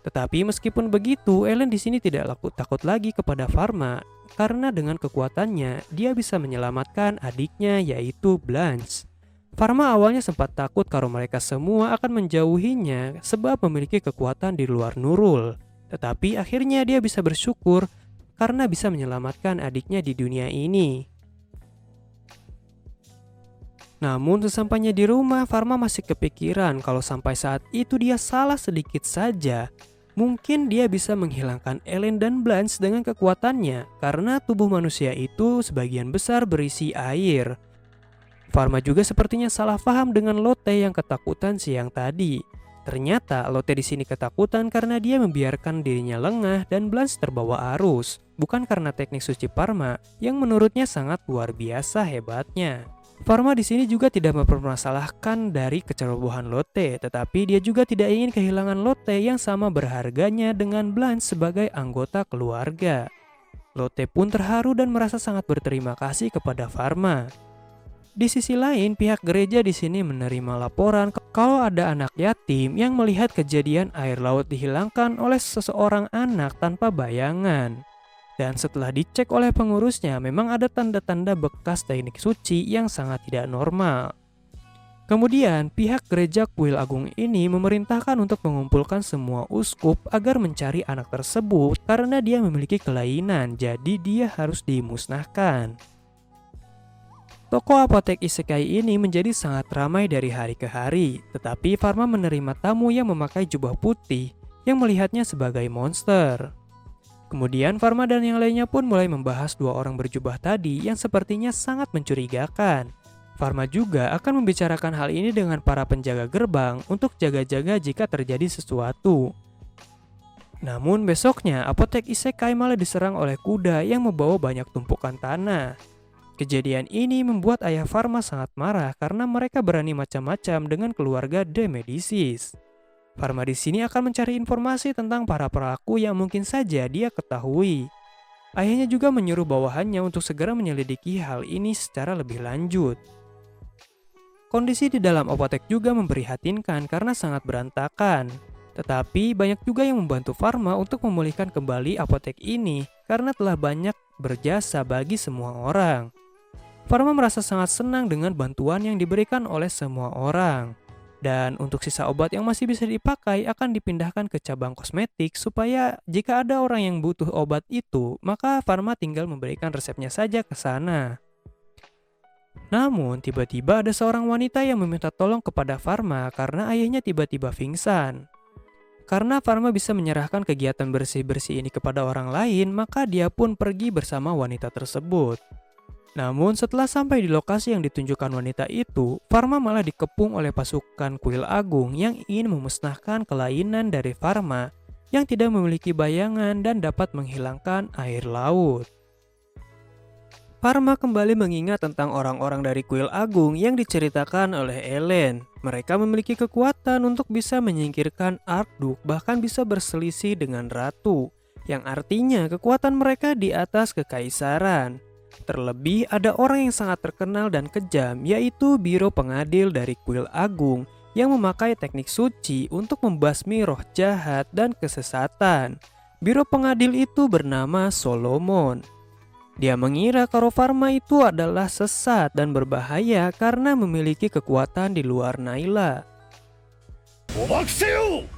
Tetapi meskipun begitu, Ellen di sini tidak takut lagi kepada Pharma karena dengan kekuatannya dia bisa menyelamatkan adiknya yaitu Blanche. Pharma awalnya sempat takut kalau mereka semua akan menjauhinya sebab memiliki kekuatan di luar Nurul. Tetapi akhirnya dia bisa bersyukur karena bisa menyelamatkan adiknya di dunia ini. Namun sesampainya di rumah, Pharma masih kepikiran kalau sampai saat itu dia salah sedikit saja. Mungkin dia bisa menghilangkan Ellen dan Blanche dengan kekuatannya karena tubuh manusia itu sebagian besar berisi air. Pharma juga sepertinya salah paham dengan Lotte yang ketakutan siang tadi. Ternyata Lotte di sini ketakutan karena dia membiarkan dirinya lengah dan Blanche terbawa arus, bukan karena teknik suci Pharma yang menurutnya sangat luar biasa hebatnya. Pharma di sini juga tidak mempermasalahkan dari kecerobohan Lotte, tetapi dia juga tidak ingin kehilangan Lotte yang sama berharganya dengan Blanche sebagai anggota keluarga. Lotte pun terharu dan merasa sangat berterima kasih kepada Pharma. Di sisi lain, pihak gereja di sini menerima laporan kalau ada anak yatim yang melihat kejadian air laut dihilangkan oleh seseorang anak tanpa bayangan. Dan setelah dicek oleh pengurusnya, memang ada tanda-tanda bekas teknik suci yang sangat tidak normal. Kemudian, pihak gereja Kuil Agung ini memerintahkan untuk mengumpulkan semua uskup agar mencari anak tersebut karena dia memiliki kelainan, jadi dia harus dimusnahkan. Toko apotek isekai ini menjadi sangat ramai dari hari ke hari, tetapi Pharma menerima tamu yang memakai jubah putih yang melihatnya sebagai monster. Kemudian Pharma dan yang lainnya pun mulai membahas dua orang berjubah tadi yang sepertinya sangat mencurigakan. Pharma juga akan membicarakan hal ini dengan para penjaga gerbang untuk jaga-jaga jika terjadi sesuatu. Namun besoknya apotek isekai malah diserang oleh kuda yang membawa banyak tumpukan tanah. Kejadian ini membuat ayah Pharma sangat marah karena mereka berani macam-macam dengan keluarga De Medicis. Pharma di sini akan mencari informasi tentang para pelaku yang mungkin saja dia ketahui. Ayahnya juga menyuruh bawahannya untuk segera menyelidiki hal ini secara lebih lanjut. Kondisi di dalam apotek juga memprihatinkan karena sangat berantakan. Tetapi banyak juga yang membantu Pharma untuk memulihkan kembali apotek ini karena telah banyak berjasa bagi semua orang. Pharma merasa sangat senang dengan bantuan yang diberikan oleh semua orang. Dan untuk sisa obat yang masih bisa dipakai akan dipindahkan ke cabang kosmetik supaya jika ada orang yang butuh obat itu, maka Pharma tinggal memberikan resepnya saja ke sana. Namun tiba-tiba ada seorang wanita yang meminta tolong kepada Pharma karena ayahnya tiba-tiba pingsan. Karena Pharma bisa menyerahkan kegiatan bersih-bersih ini kepada orang lain, maka dia pun pergi bersama wanita tersebut. Namun setelah sampai di lokasi yang ditunjukkan wanita itu, Pharma malah dikepung oleh pasukan Kuil Agung yang ingin memusnahkan kelainan dari Pharma yang tidak memiliki bayangan dan dapat menghilangkan air laut. Pharma kembali mengingat tentang orang-orang dari Kuil Agung yang diceritakan oleh Ellen. Mereka memiliki kekuatan untuk bisa menyingkirkan Archduke, bahkan bisa berselisih dengan Ratu, yang artinya kekuatan mereka di atas kekaisaran. Terlebih ada orang yang sangat terkenal dan kejam, yaitu Biro Pengadil dari Kuil Agung yang memakai teknik suci untuk membasmi roh jahat dan kesesatan. Biro Pengadil itu bernama Solomon. Dia mengira kalau Pharma itu adalah sesat dan berbahaya karena memiliki kekuatan di luar Naila. Obakuseo!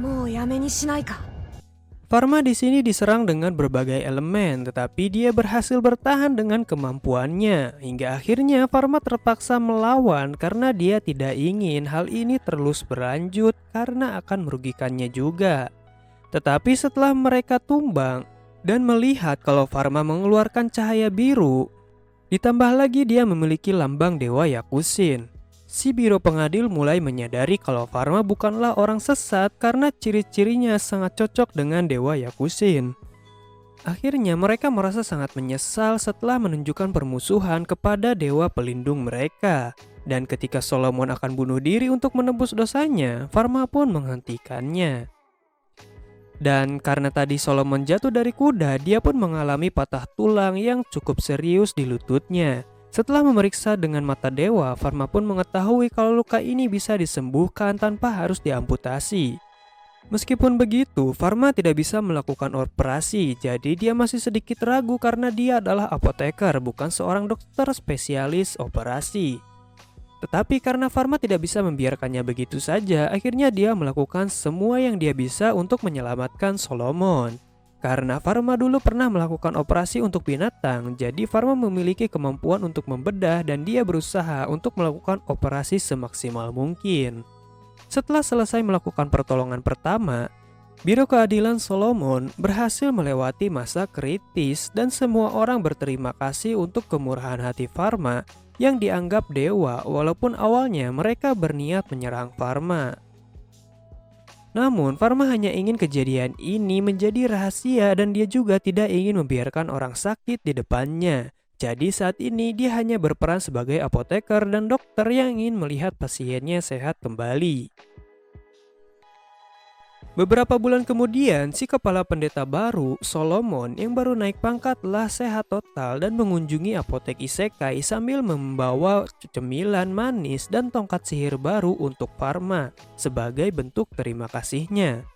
もうやめにしないか。 Pharma di sini diserang dengan berbagai elemen, tetapi dia berhasil bertahan dengan kemampuannya. Hingga akhirnya Pharma terpaksa melawan karena dia tidak ingin hal ini terus berlanjut karena akan merugikannya juga. Tetapi setelah mereka tumbang dan melihat kalau Pharma mengeluarkan cahaya biru, ditambah lagi dia memiliki lambang Dewa Yakusin. Si Biro Pengadil mulai menyadari kalau Pharma bukanlah orang sesat karena ciri-cirinya sangat cocok dengan Dewa Yakusin. Akhirnya mereka merasa sangat menyesal setelah menunjukkan permusuhan kepada Dewa Pelindung mereka. Dan ketika Solomon akan bunuh diri untuk menebus dosanya, Pharma pun menghentikannya. Dan karena tadi Solomon jatuh dari kuda, dia pun mengalami patah tulang yang cukup serius di lututnya. Setelah memeriksa dengan mata dewa, Pharma pun mengetahui kalau luka ini bisa disembuhkan tanpa harus diamputasi. Meskipun begitu, Pharma tidak bisa melakukan operasi, jadi dia masih sedikit ragu karena dia adalah apoteker, bukan seorang dokter spesialis operasi. Tetapi karena Pharma tidak bisa membiarkannya begitu saja, akhirnya dia melakukan semua yang dia bisa untuk menyelamatkan Solomon. Karena Pharma dulu pernah melakukan operasi untuk binatang, jadi Pharma memiliki kemampuan untuk membedah dan dia berusaha untuk melakukan operasi semaksimal mungkin. Setelah selesai melakukan pertolongan pertama, Biro Keadilan Solomon berhasil melewati masa kritis dan semua orang berterima kasih untuk kemurahan hati Pharma yang dianggap dewa walaupun awalnya mereka berniat menyerang Pharma. Namun Pharma hanya ingin kejadian ini menjadi rahasia dan dia juga tidak ingin membiarkan orang sakit di depannya. Jadi saat ini dia hanya berperan sebagai apoteker dan dokter yang ingin melihat pasiennya sehat kembali. Beberapa bulan kemudian, si kepala pendeta baru, Solomon, yang baru naik pangkat telah sehat total dan mengunjungi apotek isekai sambil membawa cemilan manis dan tongkat sihir baru untuk Pharma sebagai bentuk terima kasihnya.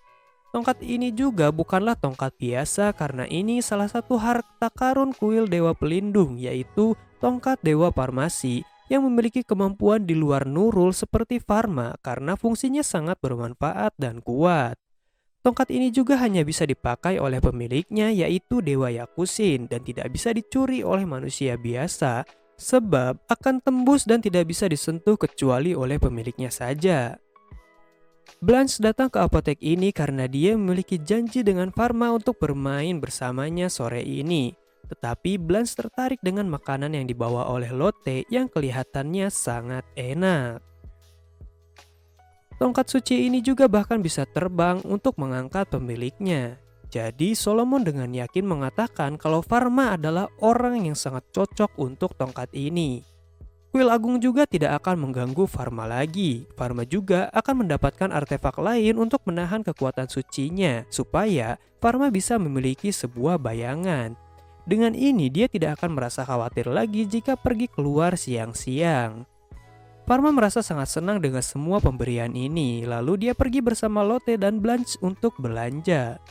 Tongkat ini juga bukanlah tongkat biasa karena ini salah satu harta karun kuil dewa pelindung, yaitu tongkat dewa farmasi yang memiliki kemampuan di luar Nurul seperti Pharma karena fungsinya sangat bermanfaat dan kuat. Tongkat ini juga hanya bisa dipakai oleh pemiliknya, yaitu Dewa Yakusin, dan tidak bisa dicuri oleh manusia biasa sebab akan tembus dan tidak bisa disentuh kecuali oleh pemiliknya saja. Blanche datang ke apotek ini karena dia memiliki janji dengan Pharma untuk bermain bersamanya sore ini. Tetapi Blanche tertarik dengan makanan yang dibawa oleh Lotte yang kelihatannya sangat enak. Tongkat suci ini juga bahkan bisa terbang untuk mengangkat pemiliknya. Jadi Solomon dengan yakin mengatakan kalau Pharma adalah orang yang sangat cocok untuk tongkat ini. Kuil Agung juga tidak akan mengganggu Pharma lagi. Pharma juga akan mendapatkan artefak lain untuk menahan kekuatan sucinya, supaya Pharma bisa memiliki sebuah bayangan. Dengan ini dia tidak akan merasa khawatir lagi jika pergi keluar siang-siang. Pharma merasa sangat senang dengan semua pemberian ini, lalu dia pergi bersama Lotte dan Blanche untuk belanja.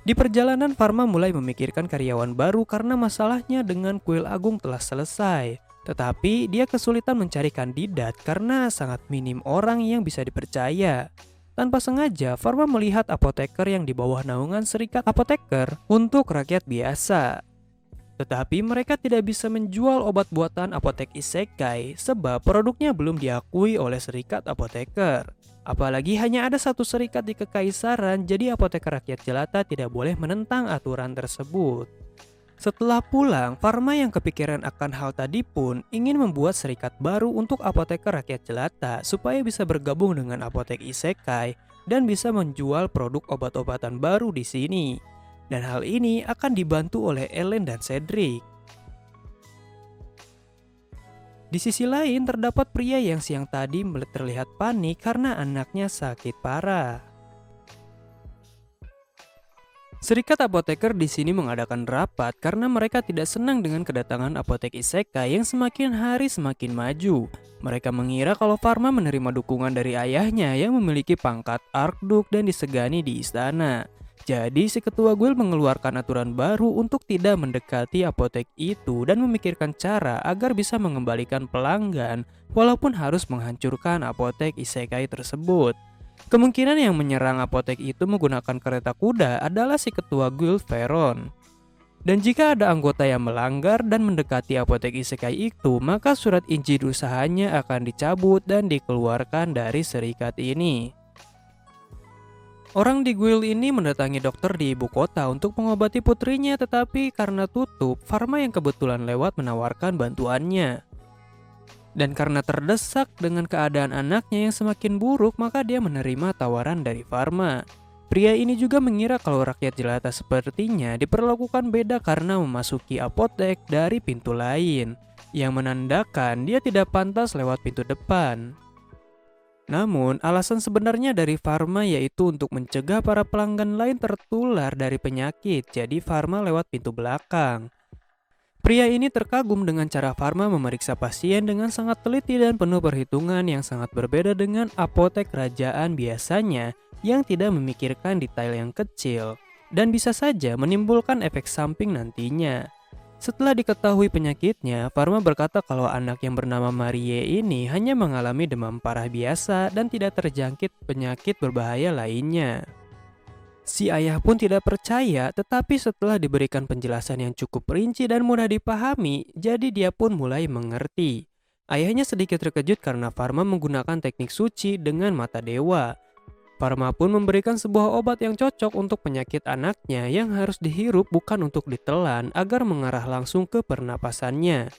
Di perjalanan Pharma mulai memikirkan karyawan baru karena masalahnya dengan kuil agung telah selesai. Tetapi dia kesulitan mencari kandidat karena sangat minim orang yang bisa dipercaya. Tanpa sengaja, Pharma melihat apoteker yang di bawah naungan serikat apoteker untuk rakyat biasa. Tetapi mereka tidak bisa menjual obat buatan apotek isekai sebab produknya belum diakui oleh serikat apoteker. Apalagi hanya ada satu serikat di kekaisaran, jadi apoteker rakyat jelata tidak boleh menentang aturan tersebut. Setelah pulang, Pharma yang kepikiran akan hal tadi pun ingin membuat serikat baru untuk apoteker rakyat jelata supaya bisa bergabung dengan apotek isekai dan bisa menjual produk obat-obatan baru di sini. Dan hal ini akan dibantu oleh Ellen dan Cedric. Di sisi lain terdapat pria yang siang tadi terlihat panik karena anaknya sakit parah. Serikat apoteker di sini mengadakan rapat karena mereka tidak senang dengan kedatangan apotek isekai yang semakin hari semakin maju. Mereka mengira kalau Pharma menerima dukungan dari ayahnya yang memiliki pangkat Archduke dan disegani di istana. Jadi si ketua guild mengeluarkan aturan baru untuk tidak mendekati apotek itu dan memikirkan cara agar bisa mengembalikan pelanggan walaupun harus menghancurkan apotek isekai tersebut. Kemungkinan yang menyerang apotek itu menggunakan kereta kuda adalah si ketua guild Veron. Dan jika ada anggota yang melanggar dan mendekati apotek isekai itu, maka surat izin usahanya akan dicabut dan dikeluarkan dari serikat ini. Orang di guild ini mendatangi dokter di ibu kota untuk mengobati putrinya, tetapi karena tutup, Pharma yang kebetulan lewat menawarkan bantuannya. Dan karena terdesak dengan keadaan anaknya yang semakin buruk, maka dia menerima tawaran dari Pharma. Pria ini juga mengira kalau rakyat jelata sepertinya diperlakukan beda karena memasuki apotek dari pintu lain, yang menandakan dia tidak pantas lewat pintu depan. Namun, alasan sebenarnya dari Pharma yaitu untuk mencegah para pelanggan lain tertular dari penyakit, jadi Pharma lewat pintu belakang. Pria ini terkagum dengan cara Pharma memeriksa pasien dengan sangat teliti dan penuh perhitungan yang sangat berbeda dengan apotek kerajaan biasanya yang tidak memikirkan detail yang kecil dan bisa saja menimbulkan efek samping nantinya. Setelah diketahui penyakitnya, Pharma berkata kalau anak yang bernama Marie ini hanya mengalami demam parah biasa dan tidak terjangkit penyakit berbahaya lainnya. Si ayah pun tidak percaya, tetapi setelah diberikan penjelasan yang cukup rinci dan mudah dipahami, jadi dia pun mulai mengerti. Ayahnya sedikit terkejut karena Pharma menggunakan teknik suci dengan mata dewa. Pharma pun memberikan sebuah obat yang cocok untuk penyakit anaknya yang harus dihirup bukan untuk ditelan agar mengarah langsung ke pernapasannya.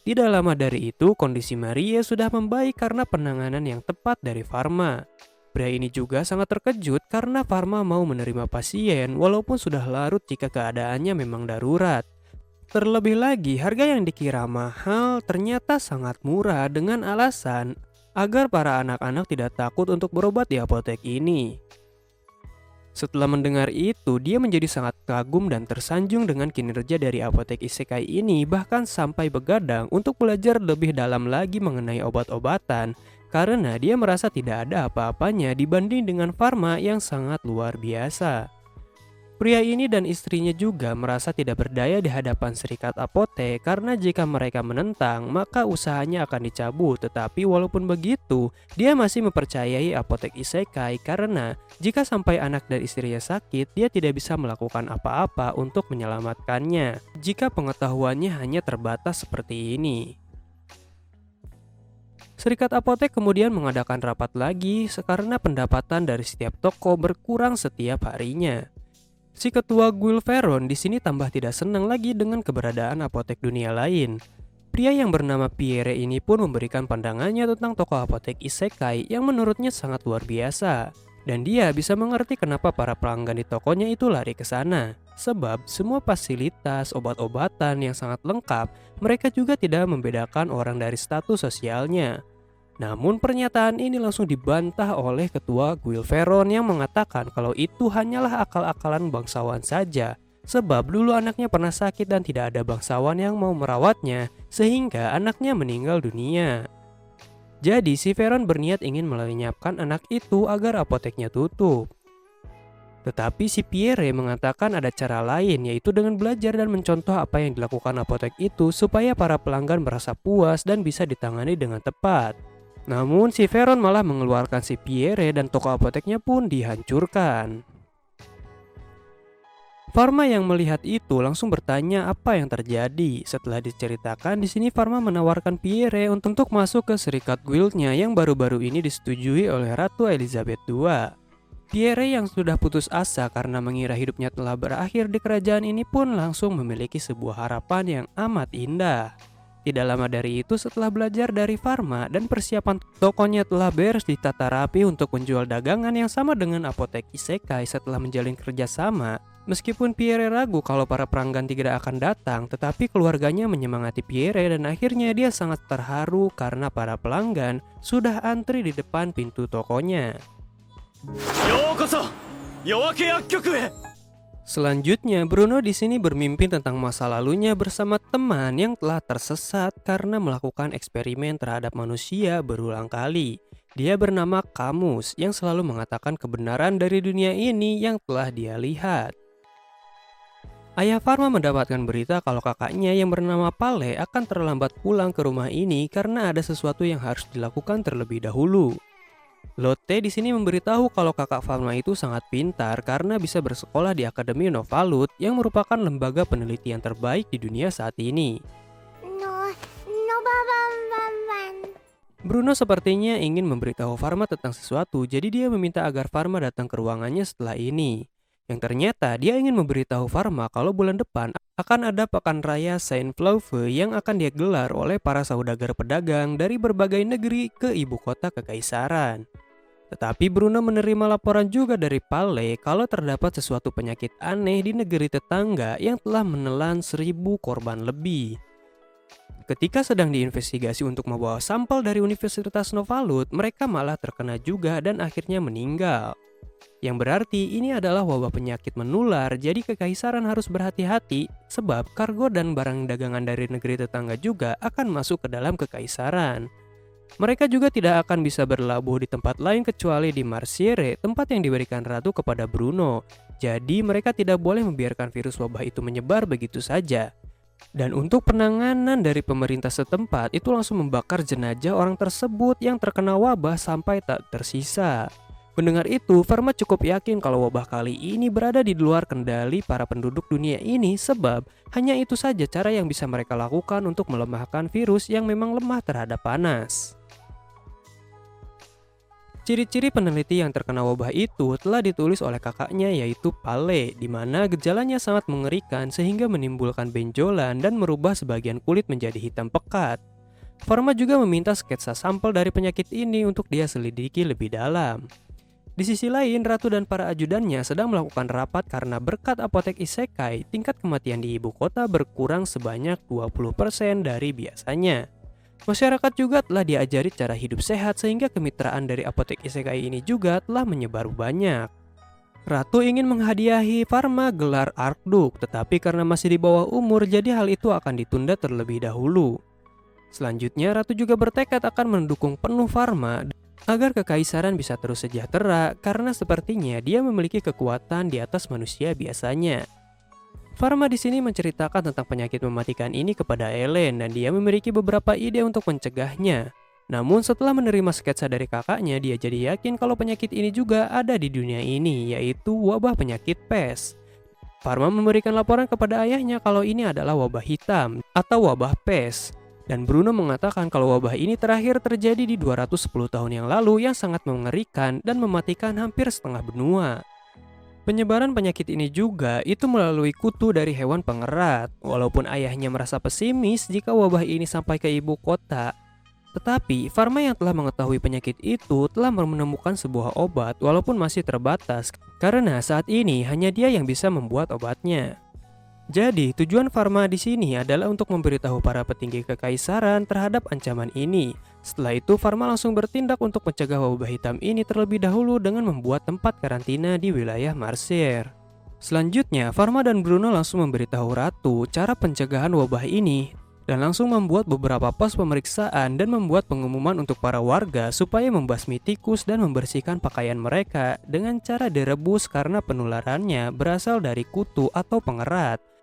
Tidak lama dari itu, kondisi Maria sudah membaik karena penanganan yang tepat dari Pharma. Pria ini juga sangat terkejut karena Pharma mau menerima pasien walaupun sudah larut jika keadaannya memang darurat. Terlebih lagi, harga yang dikira mahal ternyata sangat murah dengan alasan agar para anak-anak tidak takut untuk berobat di apotek ini. Setelah mendengar itu, dia menjadi sangat kagum dan tersanjung dengan kinerja dari apotek isekai ini, bahkan sampai begadang untuk belajar lebih dalam lagi mengenai obat-obatan karena dia merasa tidak ada apa-apanya dibanding dengan Pharma yang sangat luar biasa. Pria ini dan istrinya juga merasa tidak berdaya di hadapan serikat apotek karena jika mereka menentang maka usahanya akan dicabut. Tetapi walaupun begitu, dia masih mempercayai apotek isekai karena jika sampai anak dan istrinya sakit, dia tidak bisa melakukan apa-apa untuk menyelamatkannya jika pengetahuannya hanya terbatas seperti ini. Serikat apotek kemudian mengadakan rapat lagi karena pendapatan dari setiap toko berkurang setiap harinya. Si ketua Guild Veron di sini tambah tidak senang lagi dengan keberadaan apotek dunia lain. Pria yang bernama Pierre ini pun memberikan pandangannya tentang toko apotek isekai yang menurutnya sangat luar biasa. Dan dia bisa mengerti kenapa para pelanggan di tokonya itu lari ke sana. Sebab semua fasilitas obat-obatan yang sangat lengkap, mereka juga tidak membedakan orang dari status sosialnya. Namun pernyataan ini langsung dibantah oleh ketua Guild Veron yang mengatakan kalau itu hanyalah akal-akalan bangsawan saja. Sebab dulu anaknya pernah sakit dan tidak ada bangsawan yang mau merawatnya sehingga anaknya meninggal dunia. Jadi si Veron berniat ingin melenyapkan anak itu agar apoteknya tutup. Tetapi si Pierre mengatakan ada cara lain, yaitu dengan belajar dan mencontoh apa yang dilakukan apotek itu supaya para pelanggan merasa puas dan bisa ditangani dengan tepat. Namun si Veron malah mengeluarkan si Pierre dan toko apoteknya pun dihancurkan. Pharma yang melihat itu langsung bertanya apa yang terjadi. Setelah diceritakan, di sini Pharma menawarkan Pierre untuk masuk ke serikat guildnya yang baru-baru ini disetujui oleh Ratu Elizabeth II. Pierre yang sudah putus asa karena mengira hidupnya telah berakhir di kerajaan ini pun langsung memiliki sebuah harapan yang amat indah. Tidak lama dari itu, setelah belajar dari Pharma dan persiapan tokonya telah beres ditata rapi untuk menjual dagangan yang sama dengan apotek isekai setelah menjalin kerjasama. Meskipun Pierre ragu kalau para pelanggan tidak akan datang, tetapi keluarganya menyemangati Pierre dan akhirnya dia sangat terharu karena para pelanggan sudah antri di depan pintu tokonya. Selanjutnya, Bruno di sini bermimpi tentang masa lalunya bersama teman yang telah tersesat karena melakukan eksperimen terhadap manusia berulang kali. Dia bernama Camus yang selalu mengatakan kebenaran dari dunia ini yang telah dia lihat. Ayah Pharma mendapatkan berita kalau kakaknya yang bernama Pale akan terlambat pulang ke rumah ini karena ada sesuatu yang harus dilakukan terlebih dahulu. Lotte di sini memberitahu kalau kakak Pharma itu sangat pintar karena bisa bersekolah di Akademi Novalut yang merupakan lembaga penelitian terbaik di dunia saat ini. Bruno sepertinya ingin memberitahu Pharma tentang sesuatu, jadi dia meminta agar Pharma datang ke ruangannya setelah ini. Yang ternyata dia ingin memberitahu Pharma kalau bulan depan akan ada pekan raya Saint Flauve yang akan dia gelar oleh para saudagar pedagang dari berbagai negeri ke ibu kota kekaisaran. Tetapi Bruno menerima laporan juga dari Pale kalau terdapat sesuatu penyakit aneh di negeri tetangga yang telah menelan 1000 korban lebih. Ketika sedang diinvestigasi untuk membawa sampel dari Universitas Novalut, mereka malah terkena juga dan akhirnya meninggal. Yang berarti ini adalah wabah penyakit menular, jadi kekaisaran harus berhati-hati sebab kargo dan barang dagangan dari negeri tetangga juga akan masuk ke dalam kekaisaran. Mereka juga tidak akan bisa berlabuh di tempat lain kecuali di Marsiere, tempat yang diberikan ratu kepada Bruno. Jadi mereka tidak boleh membiarkan virus wabah itu menyebar begitu saja. Dan untuk penanganan dari pemerintah setempat itu langsung membakar jenazah orang tersebut yang terkena wabah sampai tak tersisa. Mendengar itu, Pharma cukup yakin kalau wabah kali ini berada di luar kendali para penduduk dunia ini sebab hanya itu saja cara yang bisa mereka lakukan untuk melemahkan virus yang memang lemah terhadap panas. Ciri-ciri peneliti yang terkena wabah itu telah ditulis oleh kakaknya yaitu Pale, di mana gejalanya sangat mengerikan sehingga menimbulkan benjolan dan merubah sebagian kulit menjadi hitam pekat. Farma juga meminta sketsa sampel dari penyakit ini untuk dia selidiki lebih dalam. Di sisi lain, Ratu dan para ajudannya sedang melakukan rapat karena berkat apotek isekai, tingkat kematian di ibu kota berkurang sebanyak 20% dari biasanya. Masyarakat juga telah diajari cara hidup sehat sehingga kemitraan dari apotek isekai ini juga telah menyebar banyak. Ratu ingin menghadiahi Farma gelar Arkduk, tetapi karena masih di bawah umur jadi hal itu akan ditunda terlebih dahulu. Selanjutnya, Ratu juga bertekad akan mendukung penuh Farma agar kekaisaran bisa terus sejahtera karena sepertinya dia memiliki kekuatan di atas manusia biasanya. Farma di sini menceritakan tentang penyakit mematikan ini kepada Ellen dan dia memiliki beberapa ide untuk mencegahnya. Namun setelah menerima sketsa dari kakaknya, dia jadi yakin kalau penyakit ini juga ada di dunia ini, yaitu wabah penyakit pes. Farma memberikan laporan kepada ayahnya kalau ini adalah wabah hitam atau wabah pes. Dan Bruno mengatakan kalau wabah ini terakhir terjadi di 210 tahun yang lalu yang sangat mengerikan dan mematikan hampir setengah benua. Penyebaran penyakit ini juga itu melalui kutu dari hewan pengerat. Walaupun ayahnya merasa pesimis jika wabah ini sampai ke ibu kota, tetapi Farma yang telah mengetahui penyakit itu telah menemukan sebuah obat walaupun masih terbatas karena saat ini hanya dia yang bisa membuat obatnya. Jadi, tujuan Farma di sini adalah untuk memberitahu para petinggi kekaisaran terhadap ancaman ini. Setelah itu, Farma langsung bertindak untuk mencegah wabah hitam ini terlebih dahulu dengan membuat tempat karantina di wilayah Marseille. Selanjutnya, Farma dan Bruno langsung memberitahu Ratu cara pencegahan wabah ini dan langsung membuat beberapa pos pemeriksaan dan membuat pengumuman untuk para warga supaya membasmi tikus dan membersihkan pakaian mereka dengan cara direbus karena penularannya berasal dari kutu atau pengerat.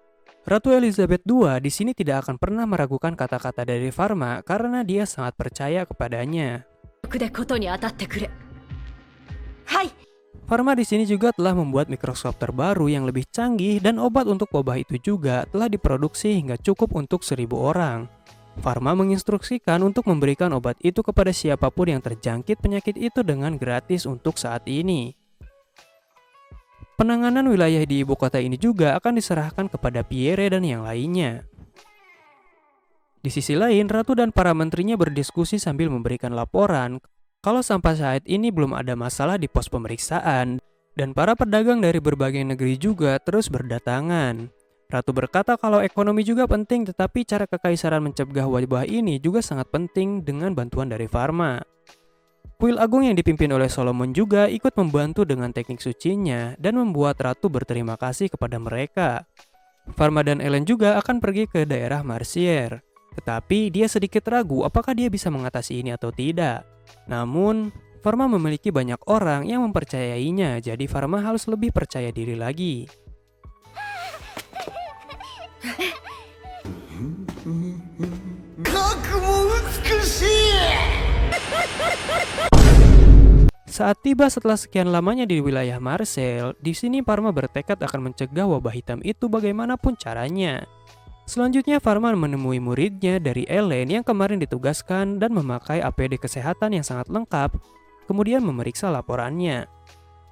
Ratu Elizabeth II di sini tidak akan pernah meragukan kata-kata dari Farma karena dia sangat percaya kepadanya. でことに当たってくれ。はい。 Farma di sini juga telah membuat mikroskop terbaru yang lebih canggih dan obat untuk wabah itu juga telah diproduksi hingga cukup untuk 1000 orang. Farma menginstruksikan untuk memberikan obat itu kepada siapapun yang terjangkit penyakit itu dengan gratis untuk saat ini. Penanganan wilayah di ibu kota ini juga akan diserahkan kepada Pierre dan yang lainnya. Di sisi lain, Ratu dan para menterinya berdiskusi sambil memberikan laporan kalau sampai saat ini belum ada masalah di pos pemeriksaan dan para pedagang dari berbagai negeri juga terus berdatangan. Ratu berkata kalau ekonomi juga penting tetapi cara kekaisaran mencegah wabah ini juga sangat penting dengan bantuan dari Farma. Kuil Agung yang dipimpin oleh Solomon juga ikut membantu dengan teknik sucinya dan membuat Ratu berterima kasih kepada mereka. Farma dan Ellen juga akan pergi ke daerah Marseille, tetapi dia sedikit ragu apakah dia bisa mengatasi ini atau tidak. Namun, Farma memiliki banyak orang yang mempercayainya, jadi Farma harus lebih percaya diri lagi. Saat tiba setelah sekian lamanya di wilayah Marseille, di sini Farma bertekad akan mencegah wabah hitam itu bagaimanapun caranya. Selanjutnya Farma menemui muridnya dari Ellen yang kemarin ditugaskan dan memakai APD kesehatan yang sangat lengkap, kemudian memeriksa laporannya.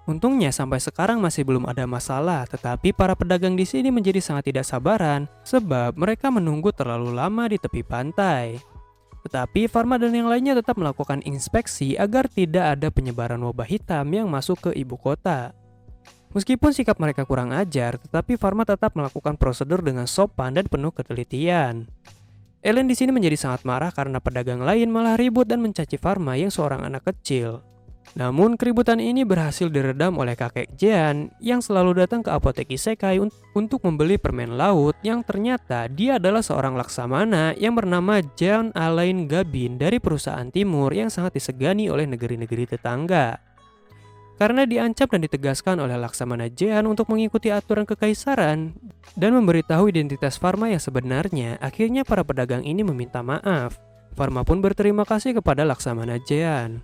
Untungnya sampai sekarang masih belum ada masalah, tetapi para pedagang di sini menjadi sangat tidak sabaran sebab mereka menunggu terlalu lama di tepi pantai. Tetapi Farma dan yang lainnya tetap melakukan inspeksi agar tidak ada penyebaran wabah hitam yang masuk ke ibu kota. Meskipun sikap mereka kurang ajar, tetapi Farma tetap melakukan prosedur dengan sopan dan penuh ketelitian. Ellen di sini menjadi sangat marah karena pedagang lain malah ribut dan mencaci Farma yang seorang anak kecil. Namun keributan ini berhasil diredam oleh kakek Jean yang selalu datang ke apotek isekai untuk membeli permen laut yang ternyata dia adalah seorang laksamana yang bernama Jean Alain Gabin dari perusahaan timur yang sangat disegani oleh negeri-negeri tetangga. Karena diancam dan ditegaskan oleh laksamana Jean untuk mengikuti aturan kekaisaran dan memberitahu identitas Farma yang sebenarnya, akhirnya para pedagang ini meminta maaf. Farma pun berterima kasih kepada laksamana Jean.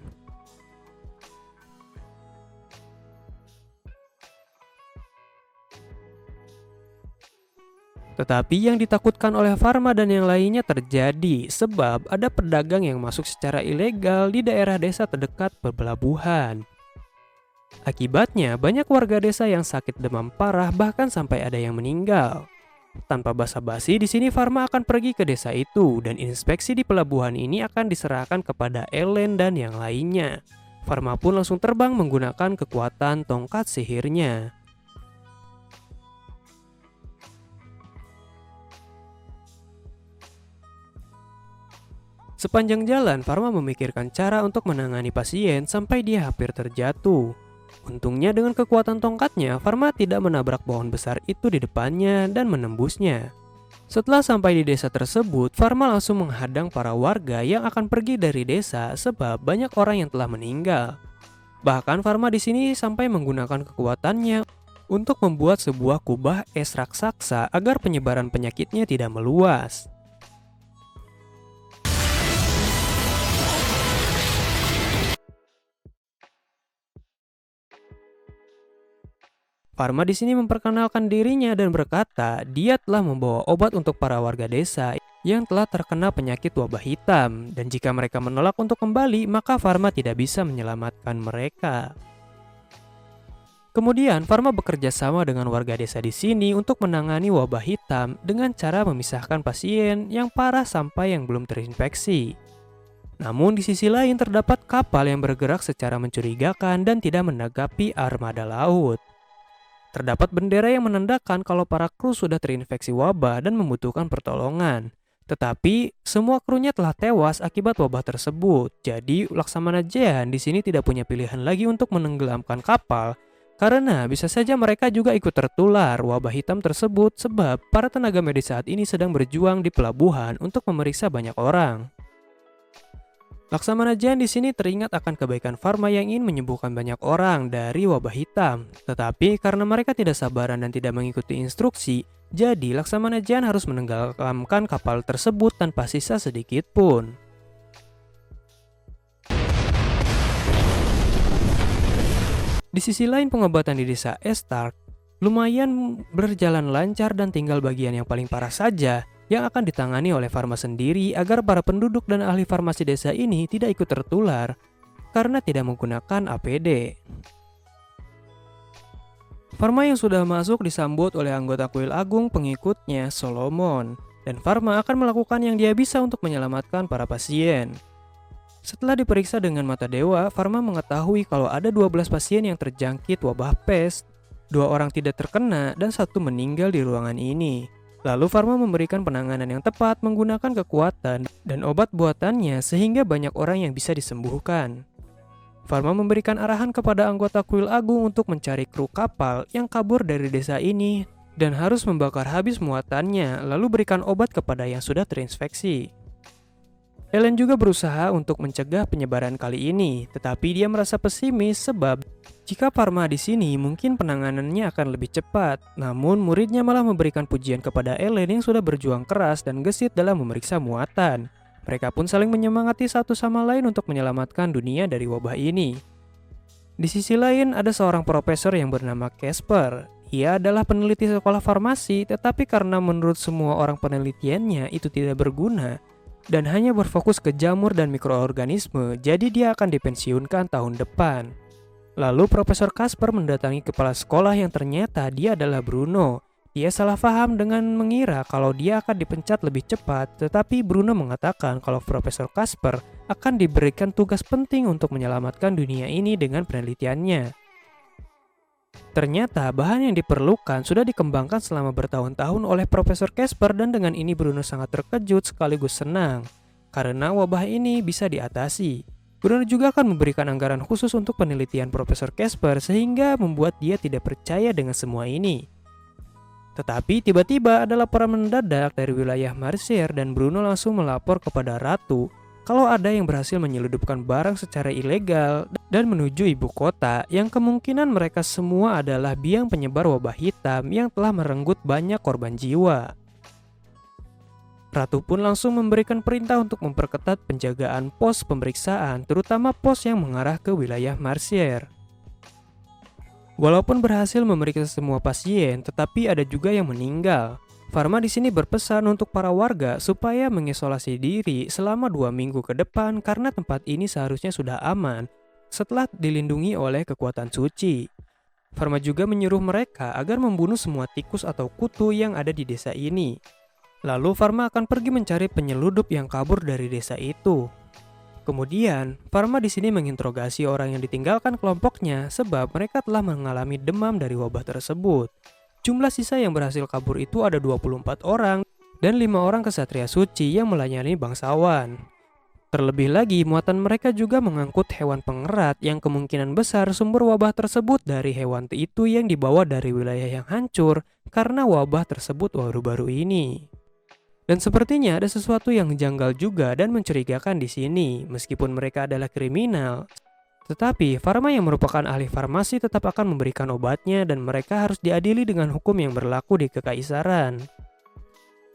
Tetapi yang ditakutkan oleh Pharma dan yang lainnya terjadi sebab ada pedagang yang masuk secara ilegal di daerah desa terdekat pelabuhan. Akibatnya, banyak warga desa yang sakit demam parah bahkan sampai ada yang meninggal. Tanpa basa-basi, di sini Pharma akan pergi ke desa itu dan inspeksi di pelabuhan ini akan diserahkan kepada Ellen dan yang lainnya. Pharma pun langsung terbang menggunakan kekuatan tongkat sihirnya. Sepanjang jalan, Pharma memikirkan cara untuk menangani pasien sampai dia hampir terjatuh. Untungnya dengan kekuatan tongkatnya, Pharma tidak menabrak pohon besar itu di depannya dan menembusnya. Setelah sampai di desa tersebut, Pharma langsung menghadang para warga yang akan pergi dari desa sebab banyak orang yang telah meninggal. Bahkan Pharma di sini sampai menggunakan kekuatannya untuk membuat sebuah kubah es raksasa agar penyebaran penyakitnya tidak meluas. Pharma di sini memperkenalkan dirinya dan berkata dia telah membawa obat untuk para warga desa yang telah terkena penyakit wabah hitam, dan jika mereka menolak untuk kembali, maka Pharma tidak bisa menyelamatkan mereka. Kemudian Pharma bekerja sama dengan warga desa di sini untuk menangani wabah hitam dengan cara memisahkan pasien yang parah sampai yang belum terinfeksi. Namun di sisi lain terdapat kapal yang bergerak secara mencurigakan dan tidak menanggapi armada laut. Terdapat bendera yang menandakan kalau para kru sudah terinfeksi wabah dan membutuhkan pertolongan. Tetapi semua krunya telah tewas akibat wabah tersebut. Jadi Laksamana Jehan di sini tidak punya pilihan lagi untuk menenggelamkan kapal karena bisa saja mereka juga ikut tertular wabah hitam tersebut sebab para tenaga medis saat ini sedang berjuang di pelabuhan untuk memeriksa banyak orang. Laksamana Jehan di sini teringat akan kebaikan Pharma yang ingin menyembuhkan banyak orang dari wabah hitam. Tetapi karena mereka tidak sabaran dan tidak mengikuti instruksi, jadi Laksamana Jehan harus menenggelamkan kapal tersebut tanpa sisa sedikit pun. Di sisi lain, pengobatan di desa Estark lumayan berjalan lancar dan tinggal bagian yang paling parah saja yang akan ditangani oleh Pharma sendiri agar para penduduk dan ahli farmasi desa ini tidak ikut tertular karena tidak menggunakan APD. Pharma yang sudah masuk disambut oleh anggota kuil agung pengikutnya Solomon, dan Pharma akan melakukan yang dia bisa untuk menyelamatkan para pasien. Setelah diperiksa dengan mata dewa, Pharma mengetahui kalau ada 12 pasien yang terjangkit wabah pes, 2 orang tidak terkena dan 1 meninggal di ruangan ini. Lalu Pharma memberikan penanganan yang tepat menggunakan kekuatan dan obat buatannya sehingga banyak orang yang bisa disembuhkan. Pharma memberikan arahan kepada anggota kuil agung untuk mencari kru kapal yang kabur dari desa ini dan harus membakar habis muatannya lalu berikan obat kepada yang sudah terinfeksi. Ellen juga berusaha untuk mencegah penyebaran kali ini, tetapi dia merasa pesimis sebab jika Pharma di sini mungkin penanganannya akan lebih cepat. Namun muridnya malah memberikan pujian kepada Ellen yang sudah berjuang keras dan gesit dalam memeriksa muatan. Mereka pun saling menyemangati satu sama lain untuk menyelamatkan dunia dari wabah ini. Di sisi lain ada seorang profesor yang bernama Casper. Ia adalah peneliti sekolah farmasi, tetapi karena menurut semua orang penelitiannya itu tidak berguna dan hanya berfokus ke jamur dan mikroorganisme, jadi dia akan dipensiunkan tahun depan. Lalu Profesor Casper mendatangi kepala sekolah yang ternyata dia adalah Bruno. Dia salah paham dengan mengira kalau dia akan dipecat lebih cepat, tetapi Bruno mengatakan kalau Profesor Casper akan diberikan tugas penting untuk menyelamatkan dunia ini dengan penelitiannya. Ternyata bahan yang diperlukan sudah dikembangkan selama bertahun-tahun oleh Profesor Casper dan dengan ini Bruno sangat terkejut sekaligus senang karena wabah ini bisa diatasi. Bruno juga akan memberikan anggaran khusus untuk penelitian Profesor Casper sehingga membuat dia tidak percaya dengan semua ini. Tetapi tiba-tiba ada laporan mendadak dari wilayah Marseille dan Bruno langsung melapor kepada Ratu kalau ada yang berhasil menyelundupkan barang secara ilegal dan menuju ibu kota yang kemungkinan mereka semua adalah biang penyebar wabah hitam yang telah merenggut banyak korban jiwa. Ratu pun langsung memberikan perintah untuk memperketat penjagaan pos pemeriksaan, terutama pos yang mengarah ke wilayah Marseille. Walaupun berhasil memeriksa semua pasien, tetapi ada juga yang meninggal. Farma di sini berpesan untuk para warga supaya mengisolasi diri selama 2 minggu ke depan karena tempat ini seharusnya sudah aman setelah dilindungi oleh kekuatan suci. Farma juga menyuruh mereka agar membunuh semua tikus atau kutu yang ada di desa ini. Lalu Farma akan pergi mencari penyeludup yang kabur dari desa itu. Kemudian, Farma di sini menginterogasi orang yang ditinggalkan kelompoknya sebab mereka telah mengalami demam dari wabah tersebut. Jumlah sisa yang berhasil kabur itu ada 24 orang dan 5 orang kesatria suci yang melayani bangsawan. Terlebih lagi, muatan mereka juga mengangkut hewan pengerat yang kemungkinan besar sumber wabah tersebut dari hewan itu yang dibawa dari wilayah yang hancur karena wabah tersebut baru-baru ini. Dan sepertinya ada sesuatu yang janggal juga dan mencurigakan di sini, meskipun mereka adalah kriminal. Tetapi, Farma yang merupakan ahli farmasi tetap akan memberikan obatnya dan mereka harus diadili dengan hukum yang berlaku di kekaisaran.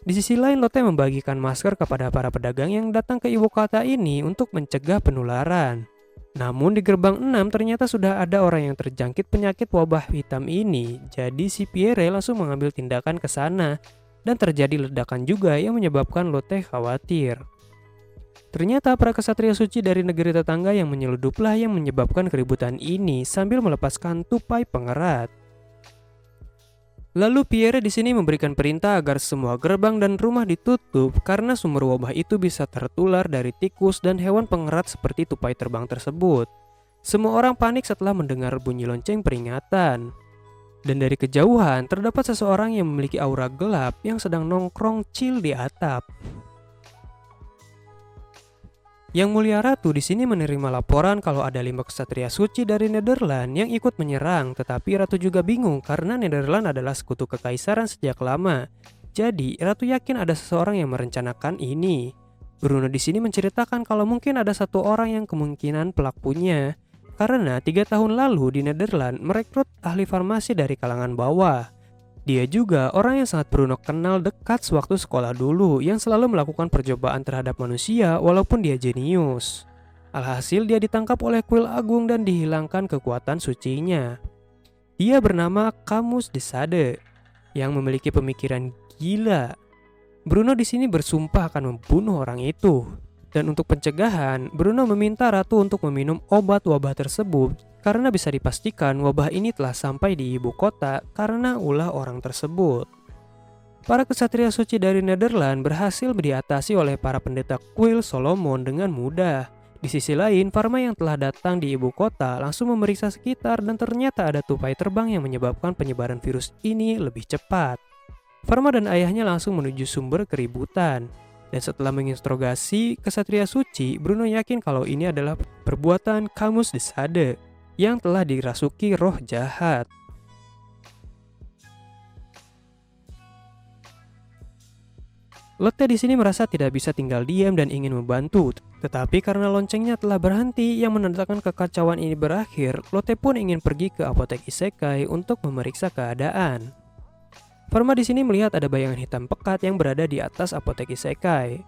Di sisi lain, Lotte membagikan masker kepada para pedagang yang datang ke ibu kota ini untuk mencegah penularan. Namun di gerbang 6 ternyata sudah ada orang yang terjangkit penyakit wabah hitam ini, jadi si Pierre langsung mengambil tindakan ke sana. Dan terjadi ledakan juga yang menyebabkan Lotte khawatir. Ternyata para kesatria suci dari negeri tetangga yang menyeluduplah yang menyebabkan keributan ini sambil melepaskan tupai pengerat. Lalu Pierre di sini memberikan perintah agar semua gerbang dan rumah ditutup karena sumber wabah itu bisa tertular dari tikus dan hewan pengerat seperti tupai terbang tersebut. Semua orang panik setelah mendengar bunyi lonceng peringatan. Dan dari kejauhan terdapat seseorang yang memiliki aura gelap yang sedang nongkrong chill di atap. Yang Mulia Ratu di sini menerima laporan kalau ada 5 kesatria suci dari Nederland yang ikut menyerang, tetapi Ratu juga bingung karena Nederland adalah sekutu kekaisaran sejak lama. Jadi Ratu yakin ada seseorang yang merencanakan ini. Bruno di sini menceritakan kalau mungkin ada satu orang yang kemungkinan pelakunya. Karena 3 tahun lalu di Nederland merekrut ahli farmasi dari kalangan bawah. Dia juga orang yang sangat Bruno kenal dekat sewaktu sekolah dulu yang selalu melakukan percobaan terhadap manusia walaupun dia jenius. Alhasil dia ditangkap oleh kuil agung dan dihilangkan kekuatan sucinya. Dia bernama Camus de Sade yang memiliki pemikiran gila. Bruno di sini bersumpah akan membunuh orang itu. Dan untuk pencegahan, Bruno meminta Ratu untuk meminum obat wabah tersebut karena bisa dipastikan wabah ini telah sampai di ibu kota karena ulah orang tersebut. Para kesatria suci dari Nederland berhasil diatasi oleh para pendeta kuil Solomon dengan mudah. Di sisi lain, Farma yang telah datang di ibu kota langsung memeriksa sekitar dan ternyata ada tupai terbang yang menyebabkan penyebaran virus ini lebih cepat. Farma dan ayahnya langsung menuju sumber keributan. Dan setelah menginterogasi kesatria suci, Bruno yakin kalau ini adalah perbuatan Camus de Sade yang telah dirasuki roh jahat. Lotte di sini merasa tidak bisa tinggal diam dan ingin membantu, tetapi karena loncengnya telah berhenti yang menandakan kekacauan ini berakhir, Lotte pun ingin pergi ke apotek Isekai untuk memeriksa keadaan. Farma di sini melihat ada bayangan hitam pekat yang berada di atas apotek Isekai.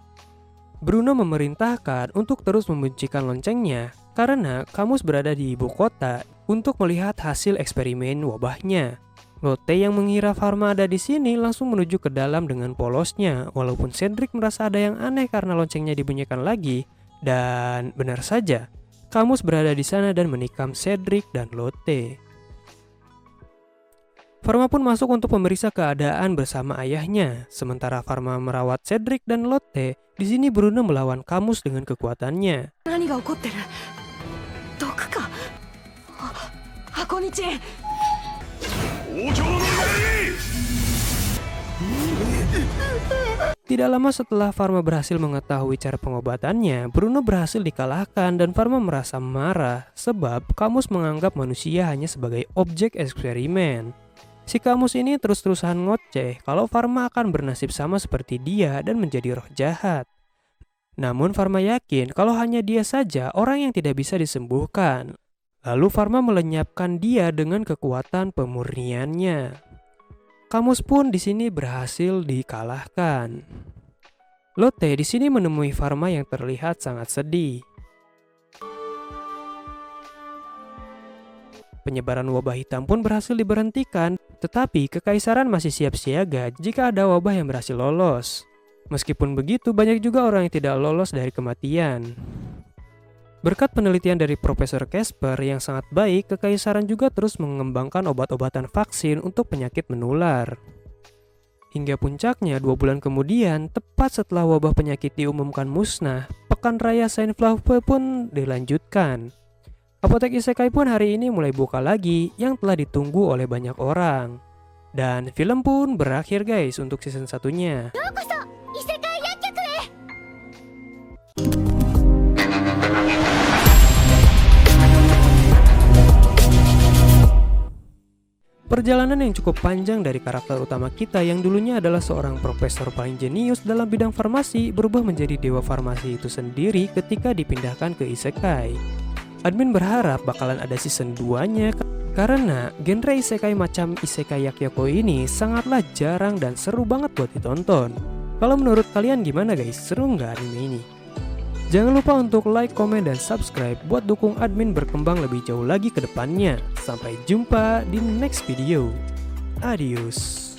Bruno memerintahkan untuk terus membuncikan loncengnya karena Camus berada di ibu kota untuk melihat hasil eksperimen wabahnya. Lotte yang mengira Farma ada di sini langsung menuju ke dalam dengan polosnya, walaupun Cedric merasa ada yang aneh karena loncengnya dibunyikan lagi. Dan benar saja, Camus berada di sana dan menikam Cedric dan Lotte. Farma pun masuk untuk memeriksa keadaan bersama ayahnya. Sementara Farma merawat Cedric dan Lotte, di sini Bruno melawan Camus dengan kekuatannya. Tidak lama setelah Farma berhasil mengetahui cara pengobatannya, Bruno berhasil dikalahkan dan Farma merasa marah sebab Camus menganggap manusia hanya sebagai objek eksperimen. Si Camus ini terus-terusan ngoceh kalau Farma akan bernasib sama seperti dia dan menjadi roh jahat. Namun Farma yakin kalau hanya dia saja orang yang tidak bisa disembuhkan. Lalu Farma melenyapkan dia dengan kekuatan pemurniannya. Camus pun di sini berhasil dikalahkan. Lotte di sini menemui Farma yang terlihat sangat sedih. Penyebaran wabah hitam pun berhasil diberhentikan, tetapi kekaisaran masih siap siaga jika ada wabah yang berhasil lolos. Meskipun begitu, banyak juga orang yang tidak lolos dari kematian. Berkat penelitian dari Profesor Casper yang sangat baik, kekaisaran juga terus mengembangkan obat-obatan vaksin untuk penyakit menular. Hingga puncaknya 2 bulan kemudian, tepat setelah wabah penyakit diumumkan musnah, Pekan Raya Seinflaupe pun dilanjutkan. Apotek Isekai pun hari ini mulai buka lagi yang telah ditunggu oleh banyak orang. Dan film pun berakhir guys untuk season satunya. Perjalanan yang cukup panjang dari karakter utama kita yang dulunya adalah seorang profesor paling jenius dalam bidang farmasi berubah menjadi dewa farmasi itu sendiri ketika dipindahkan ke Isekai. Admin berharap bakalan ada season 2-nya karena genre Isekai macam Isekai Yakyoko ini sangatlah jarang dan seru banget buat ditonton. Kalau menurut kalian gimana guys? Seru nggak anime ini? Jangan lupa untuk like, komen, dan subscribe buat dukung admin berkembang lebih jauh lagi ke depannya. Sampai jumpa di next video. Adios.